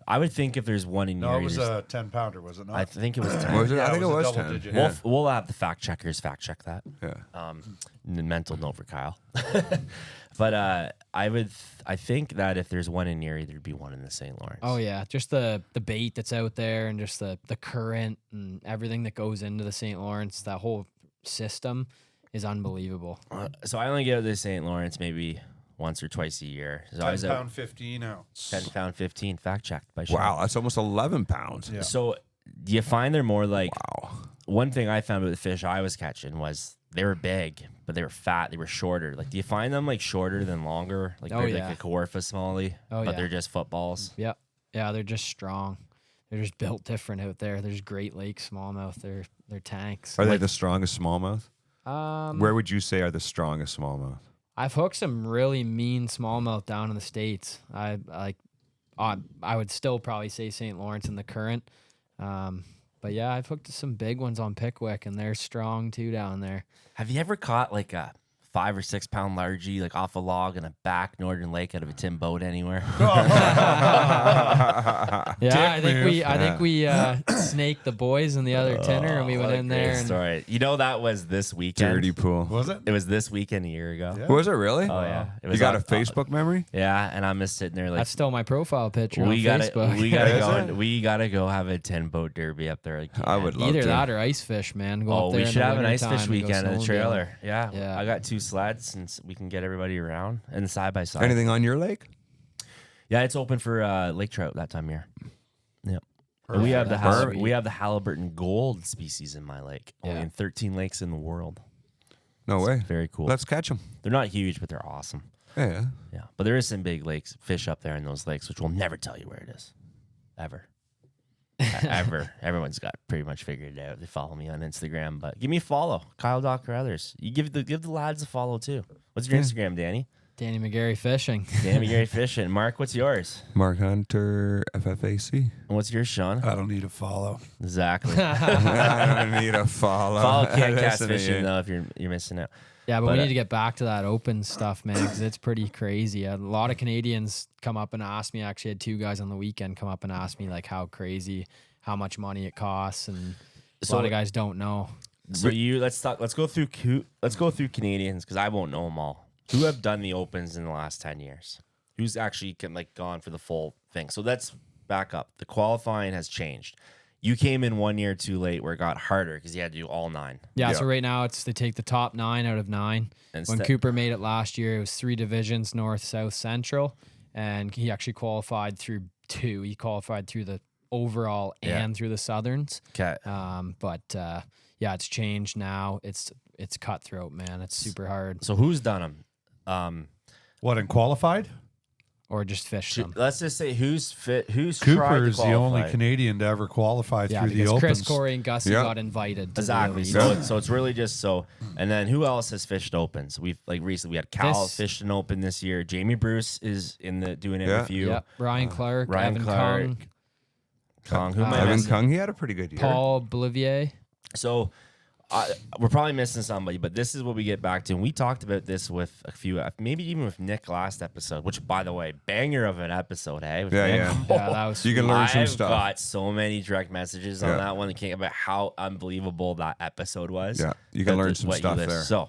I would think if there's one in No, Erie, it was there's- a 10-pounder, was it not? I think it was 10. Was it? Yeah, I think it it was was a double 10. digit. Yeah. We'll have the fact checkers fact check that. Yeah. Mental note for Kyle. But I think that if there's one in Erie, there'd be one in the St. Lawrence. Oh yeah, just the bait that's out there and just the current and everything that goes into the St. Lawrence, that whole system is unbelievable. So I only get to the St. Lawrence maybe once or twice a year. So I was 10 at pound, 15 ounce. 10 pound 15 fact checked by Sean. Wow, that's almost 11 pounds. Yeah. So do you find they're more like, Wow. one thing I found with the fish I was catching was they were big, but they were fat. They were shorter. Like, do you find them like shorter than longer? Like, Oh, they're yeah. like a Kawartha smallie, Oh, but yeah. they're just footballs. Yep. Yeah, they're just strong. They're just built different out there. There's Great Lake smallmouth. They're tanks. Are they the strongest smallmouth? Where Where would you say are the strongest smallmouth? I've hooked some really mean smallmouth down in the States. I would still probably say St. Lawrence in the current. But yeah, I've hooked some big ones on Pickwick, and they're strong too down there. Have you ever caught like a 5 or 6 pound largie like off a log in a back northern lake out of a tin boat anywhere? Yeah, I think we snaked the boys in the other tinner, and we went What a in great there. And story. You know that was this weekend. Dirty pool. Was it? It was this weekend a year ago. Yeah. Was it really? Oh yeah. It You was got on- a Facebook memory? Yeah, and I'm just sitting there like that's still my profile picture on we gotta Facebook. we gotta Is go it? and we gotta go have a 10 boat derby up there. Like, I would love Either to. that or ice fish, man. Go Oh, up there we in should the have an ice wintertime fish and go weekend in the snowmobiling. trailer. Yeah. Yeah. I got 2 sleds and we can get everybody around and side by side. Anything on your lake? Yeah, it's open for lake trout that time of year. Yep. And we have the Perfect. we have the Halliburton gold species in my lake. Only Yeah. in 13 lakes in the world. No way. Very cool. Let's catch them. They're not huge, but they're awesome. Yeah. Yeah, but there is some big lakes, fish up there in those lakes, which we'll never tell you where it is, ever, ever. Everyone's got pretty much figured it out. They follow me on Instagram, but give me a follow, Kyle Docker others. You give the lads a follow too. What's your Instagram, Danny? Danny McGarry fishing. Danny McGarry fishing. Mark, what's yours? Mark Hunter, FFAC. And what's yours, Sean? I don't need to follow. Exactly. I don't need a follow. Follow Can't Cast Listen to Fishing you. though if you're missing out. Yeah, but But, we need to get back to that open stuff, man, because it's pretty crazy. A lot of Canadians come up and ask me. Actually, I had 2 guys on the weekend come up and ask me like how crazy, how much money it costs, and a lot of guys don't know. So let's go through Canadians because I won't know them all. Who have done the opens in the last 10 years? Who's actually gone for the full thing? So let's back up. The qualifying has changed. You came in 1 year too late where it got harder because you had to do all 9. Yeah, Yeah. so right now they take the top 9 out of 9. When Instead- Cooper made it last year, it was 3 divisions, North, South, Central, and he actually qualified through 2. He qualified through the overall Yeah. and through the Southerns. Okay. Yeah, it's changed now. It's cutthroat, man. It's super hard. So who's done them? What, in qualified? Or just fish them. Let's just say who's tried Cooper to is the only qualify. Canadian to ever qualify Yeah, through the because Chris, opens. Corey, and Gussie Yeah. got invited. To Exactly. The So, elite. so it's really just so. And then who else has fished opens? We've recently we had Cal This- fished an open this year. Jamie Bruce is doing it Yeah. with you. Yep, Ryan Clark, Ryan Evan Clark, Kung, Kong, who am I Evan missing? Kung, he had a pretty good year. Paul Bolivier. So we're probably missing somebody, but this is what we get back to. And we talked about this with a few, maybe even with Nick last episode, which, by the way, banger of an episode, hey? With Yeah, Nick. yeah. Yeah, that was You can learn some I've stuff. got so many direct messages on Yeah. that one that came about how unbelievable that episode was. Yeah, you can That learn is some what you stuff listen- there. So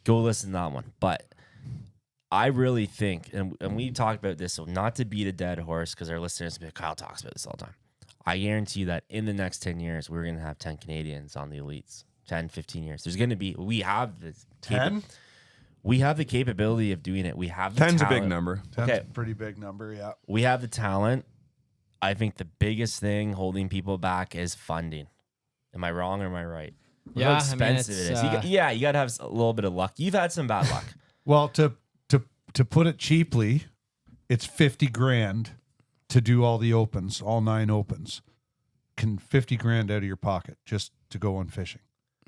go listen to that one. But I really think, and we talked about this, so not to beat a dead horse because our listeners, Kyle talks about this all the time. I guarantee you that in the next 10 years, we're going to have 10 Canadians on the elites. 10, 15 years. There's going to be, we have this. 10? We have the capability of doing it. We have the 10's a big talent. number. 10's Okay. a pretty big number, yeah. We have the talent. I think the biggest thing holding people back is funding. Am I wrong or am I right? Look Yeah, how I mean, expensive it's, it is. You got to have a little bit of luck. You've had some bad luck. Well, to put it cheaply, it's 50 grand to do all the opens, all 9 opens. 50 grand out of your pocket just to go on fishing.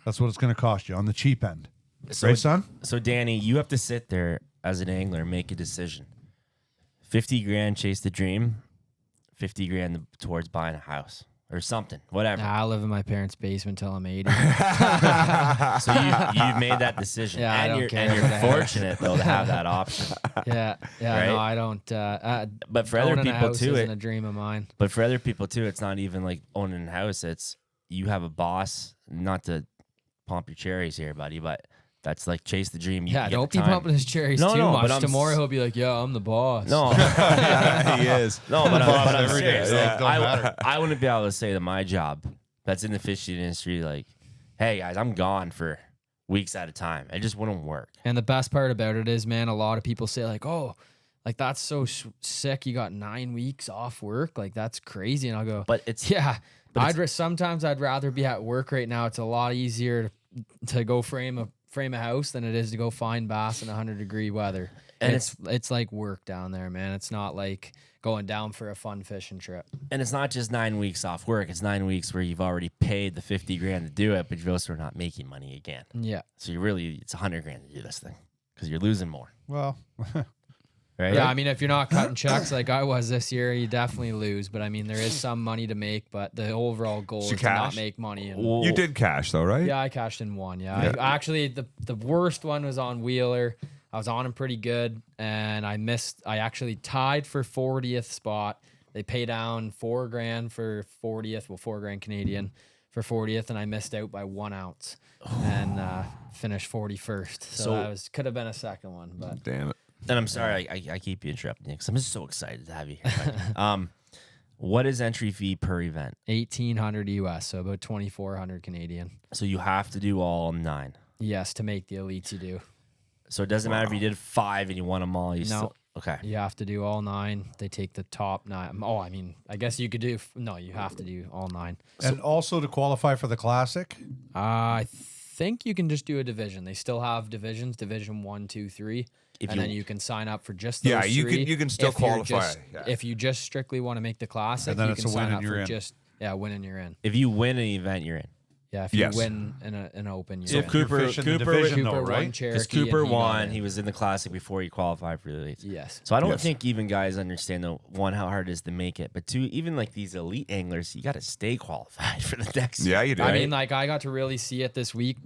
That's what it's going to cost you on the cheap end. So, Right, son? So, Danny, you have to sit there as an angler and make a decision. 50 grand, chase the dream. 50 grand towards buying a house or something, whatever. Nah, I live in my parents' basement till I'm 80. So you've made that decision. Yeah, I and don't you're, care and you're what I have. fortunate, though, to have that option. yeah, Right? no, I don't. But for other owning a people, house too, isn't a dream of mine. But for other people too, it's not even like owning a house. It's you have a boss. Not to pump your cherries here, buddy, but that's like chase the dream. You Yeah, can get don't the be time. pumping his cherries No, too no, but much. I'm Tomorrow s- he'll be like, "Yeah, I'm the boss." No, He is. no, but I'm every serious. day. Like, Don't matter. I wouldn't be able to say to my job that's in the fishing industry, like, hey guys, I'm gone for weeks at a time. It just wouldn't work. And the best part about it is, man, a lot of people say like, "Oh, like that's so sick. You got 9 weeks off work. Like that's crazy." And I'll go, But it's "Yeah, but sometimes I'd rather be at work right now. It's a lot easier to go frame a house than it is to go find bass in 100-degree weather. And it's like work down there, man. It's not like going down for a fun fishing trip. and it's not just 9 weeks off work. It's 9 weeks where you've already paid the 50 grand to do it, but you're also not making money again. Yeah, So it's 100 grand to do this thing because you're losing more. Well, right? Yeah, I mean, if you're not cutting checks like I was this year, you definitely lose. But I mean, there is some money to make, but the overall goal So is to not cash? make money. And Well, You did cash though, right? yeah, I cashed in one. Yeah, I, actually, the worst one was on Wheeler. I was on him pretty good, and I missed. I actually tied for 40th spot. They pay down $4,000 for 40th. Well, $4,000 Canadian for 40th, and I missed out by 1 ounce and finished 41st. So that could have been a second one, but Damn it. And I'm sorry, I keep you interrupting because I'm just so excited to have you here. What is entry fee per event? $1,800 US, so about 2,400 Canadian. So you have to do all 9. Yes, to make the elites, you do. So it doesn't matter if you did 5 and you won them all. You No. still, okay. You have to do all 9. They take the top 9. Oh, I mean, I guess you could do. No, you have to do all 9. And also to qualify for the classic, I think you can just do a division. They still have divisions, division 1, 2, 3. Then you can sign up for just those Yeah, you three. can- you can still If you're qualify, just- yeah. If you just strictly want to make the classic, And then you it's can a win sign and up you're for in. just win and you're in. If you win an event, you're in. Yeah, if you Yes. win an open, you're So in. Cooper- you're fishing the Cooper- division though, Cooper won right? Cherokee. Because Cooper and he got won. in. He was in the classic before he qualified for the elites. Yes. So I don't Yes. think even guys understand, though, one, how hard it is to make it, but two, even like these elite anglers, you got to stay qualified for the next. Yeah, you do. I mean, like I got to really see it this week,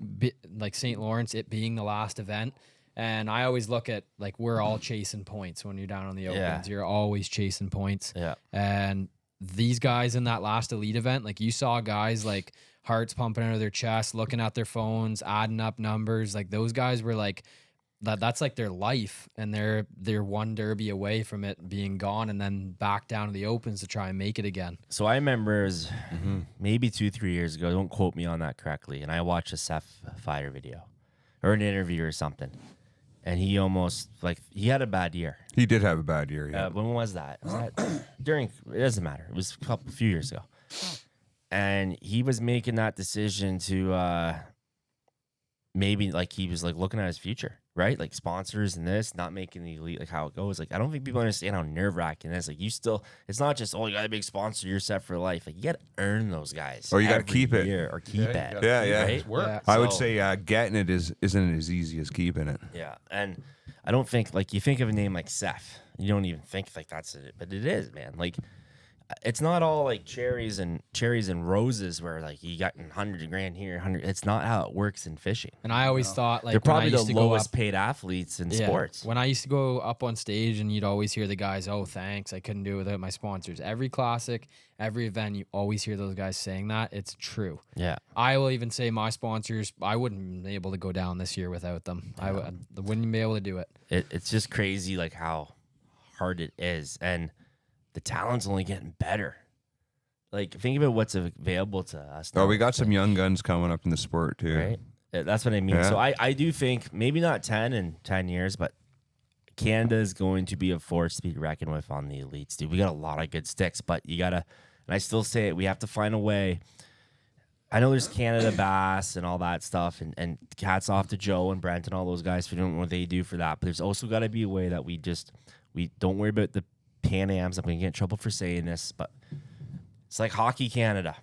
like St. Lawrence, it being the last event. And I always look at like we're all chasing points when you're down on the opens. Yeah. You're always chasing points. Yeah. And these guys in that last elite event, like you saw guys like hearts pumping out of their chest, looking at their phones, adding up numbers. Like those guys were like that's like their life, and they're one derby away from it being gone and then back down to the opens to try and make it again. So I remember it was maybe 2-3 years ago. Don't quote me on that correctly. And I watched a Seth Fighter video or an interview or something. And he almost he had a bad year. He did have a bad year. Yeah. When was that? Was that during? It doesn't matter. It was a few years ago. And he was making that decision to maybe he was looking at his future, right? Like sponsors and this, not making the elite, like how it goes. Like I don't think people understand how nerve wracking it is. Like you still, it's not just you got a big sponsor, you're set for life. Like you got to earn those guys, Or you gotta every keep it. year, or keep you it. gotta Yeah, keep yeah. it. Right? It's work. Yeah. I would So- say getting it isn't as easy as keeping it. Yeah, and I don't think you think of a name like Seth, you don't even think that's it, but it is, man. Like it's not all like cherries and roses where you got $100,000 here, 100. It's not how it works in fishing. And I always thought They're when I probably used the to go lowest up, paid athletes in sports. When I used to go up on stage and you'd always hear the guys, "Oh, thanks, I couldn't do it without my sponsors." Every classic, every event, you always hear those guys saying that. It's true. Yeah, I will even say my sponsors, I wouldn't be able to go down this year without them. I wouldn't be able to do it. it's just crazy how hard it is, and the talent's only getting better. Think about what's available to us now. Oh, we got some young guns coming up in the sport too. Right? That's what I mean. Yeah. So I do think maybe not 10 in 10 years, but Canada is going to be a force to be reckoned with on the elites, dude. We got a lot of good sticks, but you got to, and I still say it, we have to find a way. I know there's Canada Bass and all that stuff, and hats off to Joe and Brent and all those guys for doing what they do for that. But there's also got to be a way that we don't worry about the Pan Ams. I'm going to get in trouble for saying this, but it's like Hockey Canada,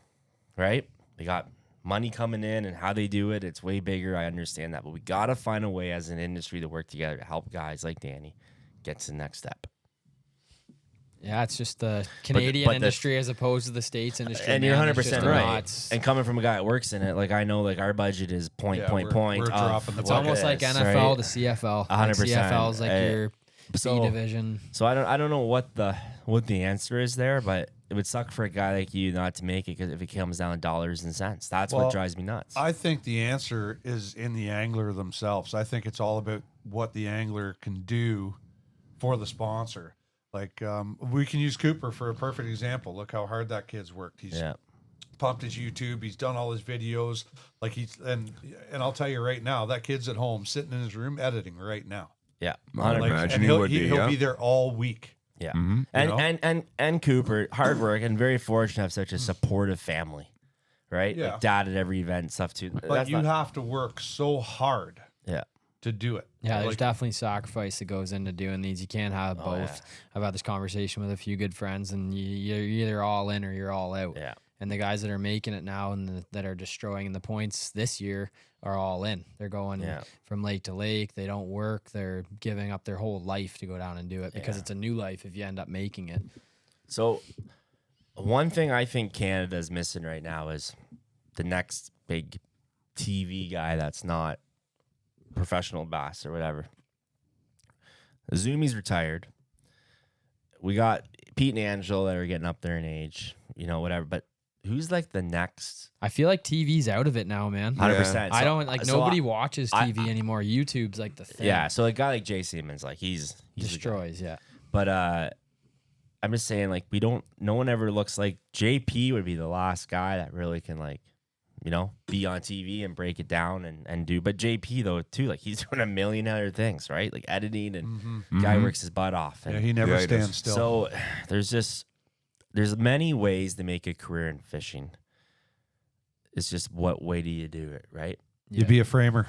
right? They got money coming in, and how they do it, it's way bigger. I understand that. But we got to find a way as an industry to work together to help guys like Danny get to the next step. Yeah, it's just the Canadian industry as opposed to the States industry. And you're man. It's 100% just right. nuts. And coming from a guy that works in it, I know our budget is point. We're dropping the It's bucket. almost like NFL to CFL. 100%. CFL is like your B so- division. So I don't know what the answer is there, but it would suck for a guy like you not to make it, because if it comes down to dollars and cents, that's what drives me nuts. I think the answer is in the angler themselves. I think it's all about what the angler can do for the sponsor. We can use Cooper for a perfect example. Look how hard that kid's worked. He's pumped his YouTube. He's done all his videos. And I'll tell you right now, that kid's at home sitting in his room editing right now. Yeah, I'd 100%. imagine And he would be. he'll Yeah. be there all week. Yeah, Mhm. and Cooper, hard work, and very fortunate to have such a supportive family, right? Yeah. Dad at every event and stuff too. But you have to work so hard yeah. to do it. Yeah, there's definitely sacrifice that goes into doing these. You can't have both. yeah. I've had this conversation with a few good friends, and you're either all in or you're all out. Yeah. And the guys that are making it now and that are destroying the points this year are all in. They're going from lake to lake. They don't work. They're giving up their whole life to go down and do it because it's a new life if you end up making it. So one thing I think Canada's missing right now is the next big TV guy that's not professional bass or whatever. Zoomies retired. We got Pete and Angelo that are getting up there in age, whatever. But who's like the next? I feel like TV's out of it now, man. 100%. I don't nobody watches TV anymore. YouTube's like the thing. Yeah, so a guy like Jay Siemens, like he's destroys, yeah. But I'm just saying, like, no one ever looks like JP would be the last guy that really can, like, be on TV and break it down and do. But JP, though, too, like, he's doing a million other things, right? Like editing, and guy works his butt off. And he never stands still. So there's many ways to make a career in fishing. It's just what way do you do it, right? You'd be a framer.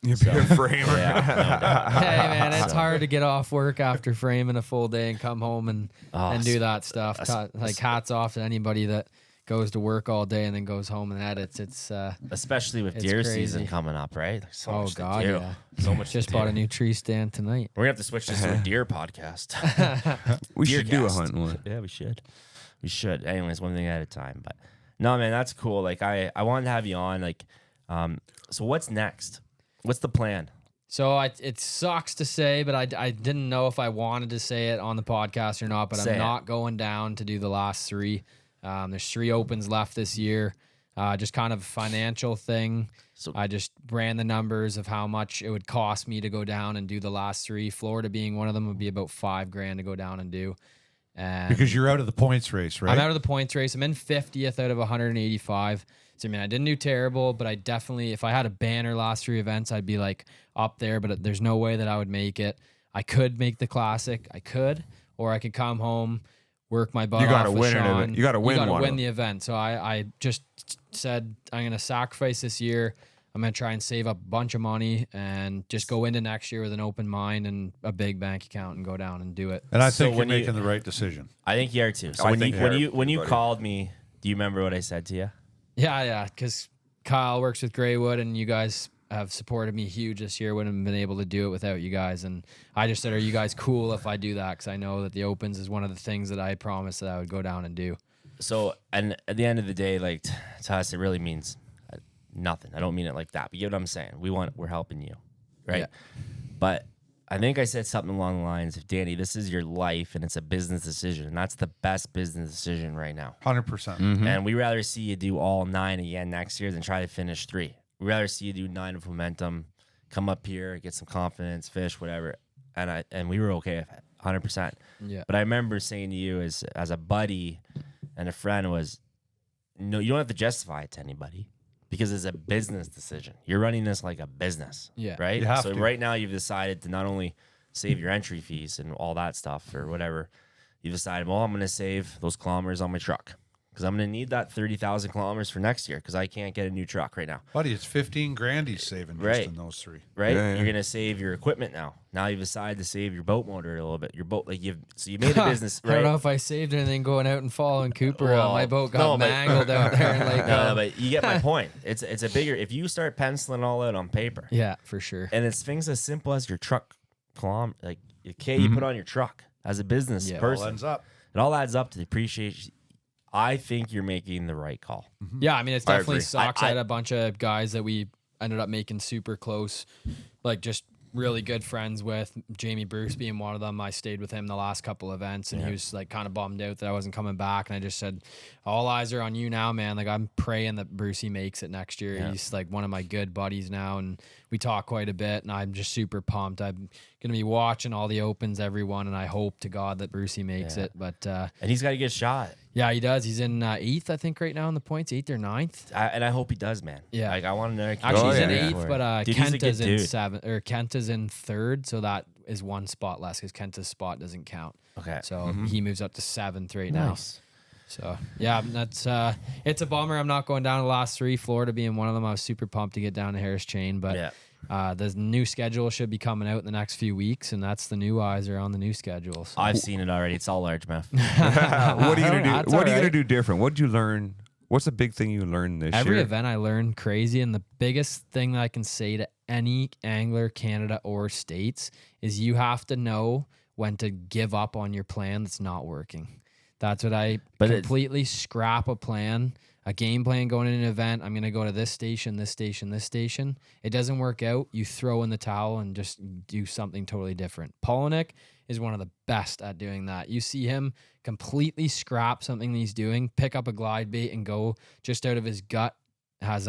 You'd be a framer. Yeah, no doubt. Hey, man, it's hard to get off work after framing a full day and come home and do that stuff. Like, hats off to anybody that goes to work all day and then goes home and edits. It's especially with deer season coming up, right? Like, so much to do. Yeah. So much. Just bought a new tree stand tonight. We're gonna have to switch this to a deer podcast. We should do a hunt one. Yeah, we should. Anyways, one thing at a time. But no, man, that's cool. Like, I wanted to have you on. Like, so what's next? What's the plan? So it sucks to say, but I didn't know if I wanted to say it on the podcast or not. But I'm not going down to do the last 3. There's 3 opens left this year. Just kind of a financial thing. So I just ran the numbers of how much it would cost me to go down and do the last 3. Florida being one of them would be about $5,000 to go down and do. And because you're out of the points race, right? I'm out of the points race. I'm in 50th out of 185. So, I mean, I didn't do terrible, but I definitely, if I had a banner last 3 events, I'd be like up there, but there's no way that I would make it. I could make the classic. Or I could come home, work my butt off. You got to win it. You got to win one. You got to win the event. So I just said, I'm going to sacrifice this year. I'm going to try and save up a bunch of money and just go into next year with an open mind and a big bank account and go down and do it. And I think you're making the right decision. I think you are too. So when you called me, do you remember what I said to you? Yeah, because Kyle works with Graywood, and you guys have supported me huge this year. Wouldn't have been able to do it without you guys. And I just said, are you guys cool if I do that? Because I know that the Opens is one of the things that I promised that I would go down and do. So, and at the end of the day, like, to us, it really means nothing. I don't mean it like that, but you know what I'm saying? We're helping you, right? Yeah. But I think I said something along the lines of, Danny, this is your life and it's a business decision. And that's the best business decision right now. 100%. And we rather see you do all 9 again next year than try to finish 3. We'd rather see you do 9 of momentum, come up here, get some confidence, fish, whatever. And we were okay with it, 100%. Yeah. But I remember saying to you as a buddy and a friend was, no, you don't have to justify it to anybody. Because it's a business decision. You're running this like a business, right? You have so to. right now you've decided to not only save your entry fees and all that stuff or whatever, you've decided, well, I'm going to save those kilometers on my truck because I'm going to need that 30,000 kilometers for next year because I can't get a new truck right now. Buddy, it's $15,000 he's saving just in those 3. Right? Yeah. You're going to save your equipment now. Now you've decided to save your boat motor a little bit. Your boat, so you made a business, right? I don't know if I saved anything going out and following Cooper. My boat got mangled out there. No, but you get my point. It's a bigger, if you start penciling all out on paper. Yeah, for sure. And it's things as simple as your truck kilometer, like the K you put on your truck as a business person. It all adds up to the appreciation. I think you're making the right call. Yeah, I mean, it's definitely sucks. I had I a bunch of guys that we ended up making super close, like just really good friends with. Jamie Bruce being one of them. I stayed with him the last couple events, and he was like kind of bummed out that I wasn't coming back. And I just said, all eyes are on you now, man. Like, I'm praying that Brucey makes it next year. Yeah. He's like one of my good buddies now, and we talk quite a bit, and I'm just super pumped. I'm going to be watching all the Opens, every one, and I hope to God that Brucey makes it. But and he's got to get a shot. Yeah, he does. He's in 8th, I think, right now in the points, 8th or 9th. And I hope he does, man. Yeah. Like, I want to know. Actually, he's in 8th, but Dude, Kenta's in 7th, or Kenta's in 3rd, so that is 1 spot less because Kenta's spot doesn't count. Okay. So he moves up to 7th right now. So, yeah, that's it's a bummer. I'm not going down to the last 3, Florida being one of them. I was super pumped to get down to Harris Chain, but the new schedule should be coming out in the next few weeks, and that's the new eyes are on the new schedule. So. I've seen it already. It's all largemouth. What are you gonna do? What are you gonna do different? What did you learn What's the big thing you learned this Every year? event I learned crazy, and the biggest thing that I can say to any angler, Canada or States, is you have to know when to give up on your plan that's not working. That's what I completely scrap a plan, a game plan going in an event. I'm going to go to this station, this station, this station. It doesn't work out. You throw in the towel and just do something totally different. Polinick is one of the best at doing that. You see him completely scrap something that he's doing, pick up a glide bait and go just out of his gut, has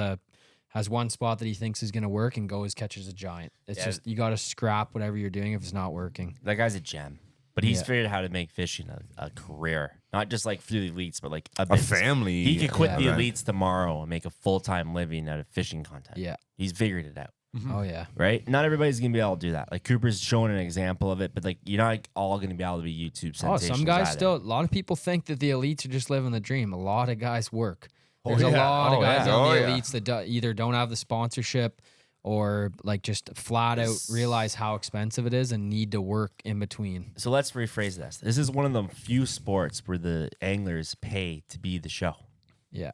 one spot that he thinks is going to work and goes catches a giant. It's just, you got to scrap whatever you're doing if it's not working. That guy's a gem. But he's figured out how to make fishing a career, not just like through the elites, but like a family. He could quit the event. elites tomorrow and make a full-time living out of fishing content. Yeah. He's figured it out. Oh, yeah. Right? Not everybody's going to be able to do that. Like Cooper's showing an example of it, but like you're not all going to be able to be YouTube sensations. Oh, some guys either. still, a lot of people think that the elites are just living the dream. A lot of guys work. There's a lot of guys on the elites that either don't have the sponsorship or like just flat out realize how expensive it is and need to work in between. So let's rephrase this. This is one of the few sports where the anglers pay to be the show. Yeah.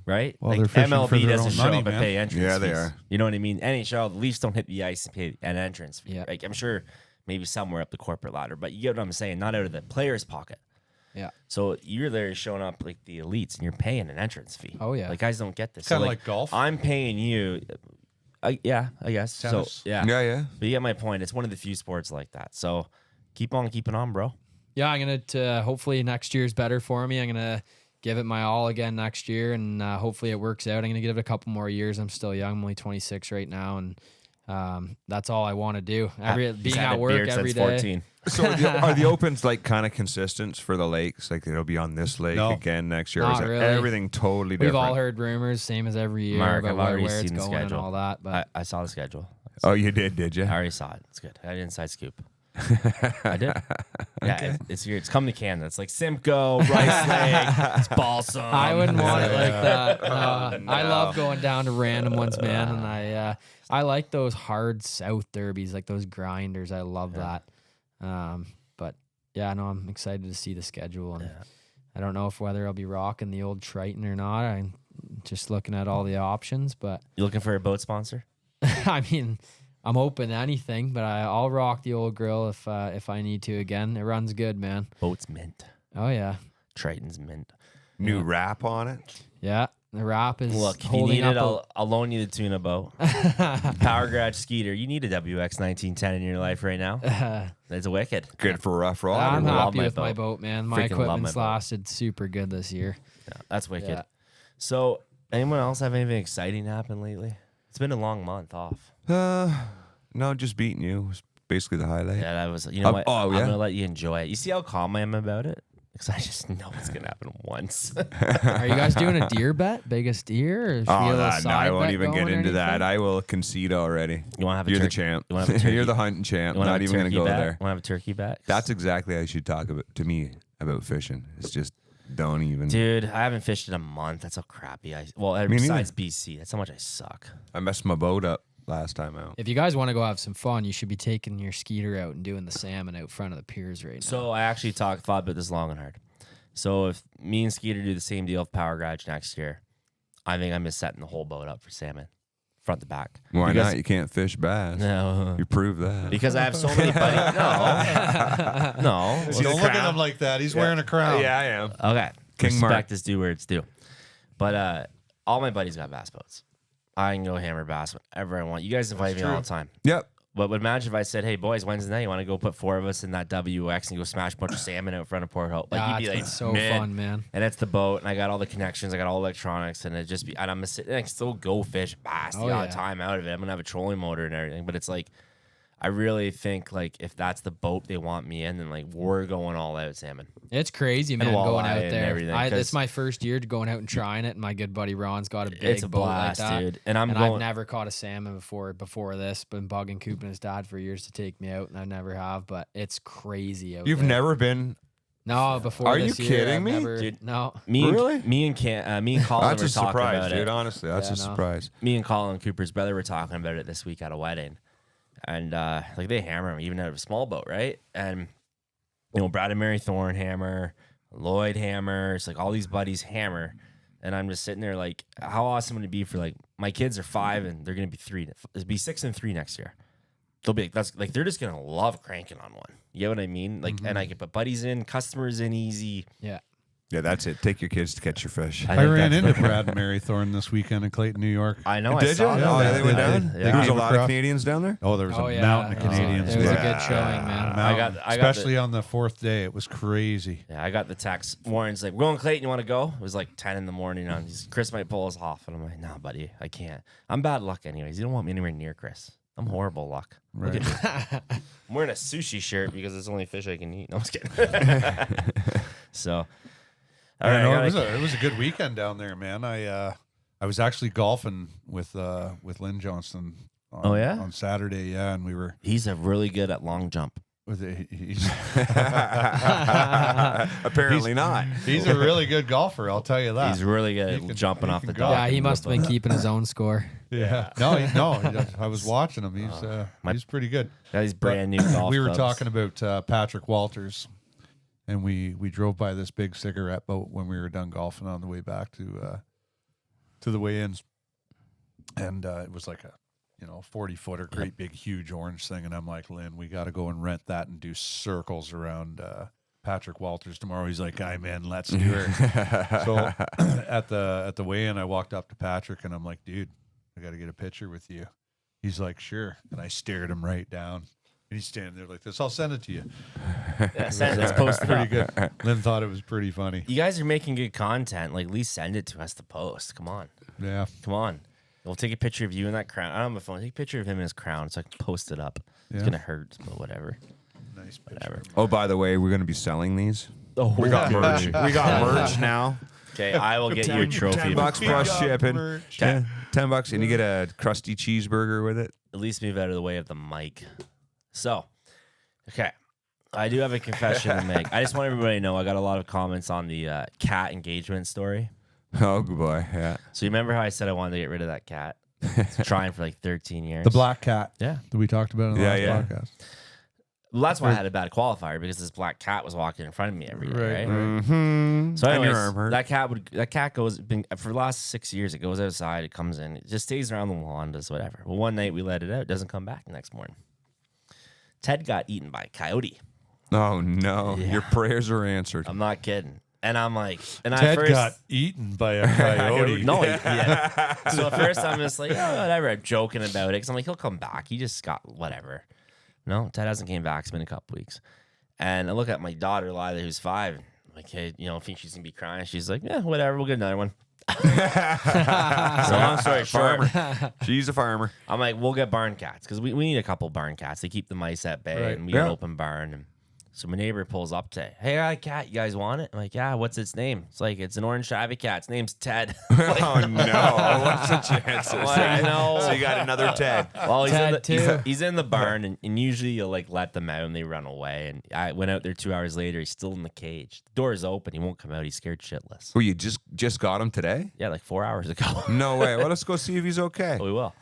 Right? Well, like they're fishing for MLB their doesn't own show money, up and man. pay entrance Yeah, fees. they are. You know what I mean? NHL, the Leafs don't hit the ice and pay an entrance fee. Yeah. Like I'm sure maybe somewhere up the corporate ladder, but you get what I'm saying, not out of the player's pocket. Yeah. So you're there showing up like the elites and you're paying an entrance fee. Oh, yeah. Like guys don't get this. Kinda So, like golf. I'm paying you. I guess. Tennis. So yeah. Yeah. But you get my point. It's one of the few sports like that. So keep on keeping on, bro. Yeah, I'm going to hopefully next year's better for me. I'm going to give it my all again next year, and hopefully it works out. I'm going to give it a couple more years. I'm still young. I'm only 26 right now, and that's all I want to do. Being at work every day. 14. So are the opens like kind of consistent for the lakes? Like it'll be on this lake No. again next year? Or Not is it really. everything totally different? We've all heard rumors, same as every year, Mark, about I've already where it's seen the going and schedule. all that. But I saw the schedule. Oh, you did you? I already saw it. It's good. I had an inside scoop. I did. Yeah, it's here. It's coming to Canada. It's like Simcoe, Rice Lake, it's Balsam. I wouldn't want it like that. No. I love going down to random ones, man, and I like those hard South derbies, like those grinders. I love that. But yeah, no, I'm excited to see the schedule, and I don't know whether I'll be rocking the old Triton or not. I'm just looking at all the options, but You looking for a boat sponsor? I mean, I'm open to anything, but I'll rock the old grill if I need to again. It runs good, man. Boat's mint. Oh yeah, Triton's mint. New wrap on it. yeah. The wrap is Look, if you holding need up. it, I'll loan you the tuna boat. Power Garage Skeeter. You need a WX 1910 in your life right now. It's wicked. Good for rough water. I'm love happy my with my boat. boat, man. My Freaking love my equipment's boat. lasted super good this year. Yeah, that's wicked. Yeah. So, anyone else have anything exciting happen lately? It's been a long month off. No, just beating you was basically the highlight. Yeah, that was. You know what? oh, I'm yeah? gonna let you enjoy it. You see how calm I am about it? Because I just know it's gonna happen once. Are you guys doing a deer bet? Biggest deer? Or should we Oh, get a little no, I side won't bet even get going or into that. anything? I will concede already. You want to have a You're the turkey? champ. You want to have a turkey? You're the hunting champ. You wanna Not have a even going to turkey go bet? there. Want to have a turkey bet? That's exactly how you should talk to me about fishing. It's just don't even. Dude, I haven't fished in a month. That's how crappy I. Well, neither. besides BC, that's how much I suck. I messed my boat up last time out. If you guys want to go have some fun, you should be taking your skeeter out and doing the salmon out front of the piers right now. So I actually thought about this long and hard. So if me and Skeeter do the same deal with Power Garage next year, I think I'm just setting the whole boat up for salmon, front to back. Why Because- not? You can't fish bass. No, You prove that. because I have so many buddies. No. Don't look at him like that. He's wearing a crown. Yeah, I am. Okay. King Respect Mark. is due where it's due. But all my buddies got bass boats. I can go hammer bass whenever I want. You guys invite me all the time. Yep. But imagine if I said, "Hey boys, Wednesday night, you want to go put 4 of us in that WX and go smash a bunch of salmon out front of Port Hope?" Like you'd be like, That's so "Man." fun, man. And it's the boat, and I got all the connections, I got all electronics, and it just be, and I'm gonna sit, and I can still go fish bass the Oh, odd yeah. time out of it. I'm gonna have a trolling motor and everything, but it's like, I really think like if that's the boat they want me in, then like we're going all out salmon. It's crazy, man, walleye going out and there. everything, 'cause- It's my first year going out and trying it, and my good buddy Ron's got a big It's a boat blast, like that. dude. And I've I've never caught a salmon before this. Been bugging Coop and his dad for years to take me out, and I never have. But it's crazy out You've there. never been. No, before Are this you year, kidding I've me? never, Dude. no. Me Really? and me and Colin That's were a talking surprise, about dude. it. Honestly, that's Yeah, a no. surprise. Me and Colin Cooper's brother were talking about it this week at a wedding, and like they hammer him even out of a small boat, right? And Brad and Mary Thorne hammer, Lloyd hammers, like all these buddies hammer, And I'm just sitting there like, how awesome would it be for like my kids are 5 and they're gonna be 3. It'll be 6 and 3 next year. They'll be that's like they're just gonna love cranking on one. You get what I mean? Like, and I can put buddies in, customers in easy. Yeah. Yeah, that's it. Take your kids to catch your fish. I ran into Brad and Mary Thorne this weekend in Clayton, New York. I know. I Did you? saw that. Oh, yeah, they went Yeah, down. they There was a came lot of across. Canadians down there. Oh, there was Oh, a yeah. mountain of It was a- Canadians. It was a there. good showing, man. I got Especially on the 4th day. It was crazy. Yeah, I got the text. Warren's like, "We're going Clayton. You want to go?" It was like 10 in the morning. Chris might pull us off, and I'm like, "Nah, buddy, I can't. I'm bad luck, anyways. You don't want me anywhere near Chris. I'm horrible luck. Look at me. I'm wearing a sushi shirt because it's the only fish I can eat. No, I'm just kidding. So, all right, No, it was a good weekend down there, man. I was actually golfing with Lynn Johnston. On Saturday, yeah, and we were. He's a really good at long jump. He's Apparently not. He's a really good golfer. I'll tell you that. He's really good at can- jumping he off can the go. dock. Yeah, he must have been keeping his own score. Yeah. No. I was watching him. He's pretty good. Got these brand new golf We were clubs. talking about Patrick Walters, and we drove by this big cigarette boat when we were done golfing on the way back to the weigh-ins, and it was like a 40-footer, great big huge orange thing, and I'm like, Lynn, we got to go and rent that and do circles around Patrick Walters tomorrow. He's like, "Aye, man, let's do it." So at the weigh-in, I walked up to Patrick and I'm like, "Dude, I got to get a picture with you." He's like, "Sure," and I stared him right down. And he's standing there like this. I'll send it to you. Yeah, let's post it Pretty up. good. Lynn thought it was pretty funny. You guys are making good content. Like, at least send it to us to post. Come on. Yeah. Come on. We'll take a picture of you in that crown. I don't have a phone. Take a picture of him in his crown so I can post it up. It's Yeah. going to hurt, but whatever. Nice picture. Whatever. Oh, by the way, we're going to be selling these. Oh, We got merch. We got merch now. Okay, I will get you a trophy. $10 plus got shipping. merch. $10 and you get a crusty cheeseburger with it. At least move out of the way of the mic. So, okay. I do have a confession to make. I just want everybody to know I got a lot of comments on the cat engagement story. Oh, good boy. Yeah. So you remember how I said I wanted to get rid of that cat? It's trying for like 13 years. The black cat Yeah. that we talked about in the last Yeah. podcast. Well, that's why I had a bad qualifier because this black cat was walking in front of me every day, right? Mm-hmm. So anyways, and your arm hurt. that cat goes for the last 6 years. It goes outside, it comes in, it just stays around the lawn, does whatever. Well, one night we let it out, it doesn't come back the next morning. Ted got eaten by a coyote. Oh, no. Yeah. Your prayers are answered. I'm not kidding. And I'm like, and Ted I first got eaten by a coyote. no, yeah. So at first I'm just like, oh, whatever. I'm joking about it because I'm like, he'll come back. He just got whatever. No, Ted hasn't came back. It's been a couple weeks. And I look at my daughter, Lila, who's 5. I'm like, hey, I think she's gonna be crying. She's like, yeah, whatever. We'll get another one. So long story short, Farmer. She's a farmer. I'm like, we'll get barn cats because we need a couple barn cats. They keep the mice at bay, Right. and we got Yeah. an open barn. And so my neighbor pulls up to, hey, I got a cat. You guys want it? I'm like, yeah. What's its name? It's like it's an orange tabby cat. Its name's Ted. Oh, no. What's the chances? Well, I know. So you got another Ted. Well, Ted, too. he's in the barn, and usually you'll like let them out and they run away. And I went out there 2 hours later. He's still in the cage. The door is open. He won't come out. He's scared shitless. Oh, you just got him today? Yeah, like 4 hours ago. No way. Well, let's go see if he's okay. We will.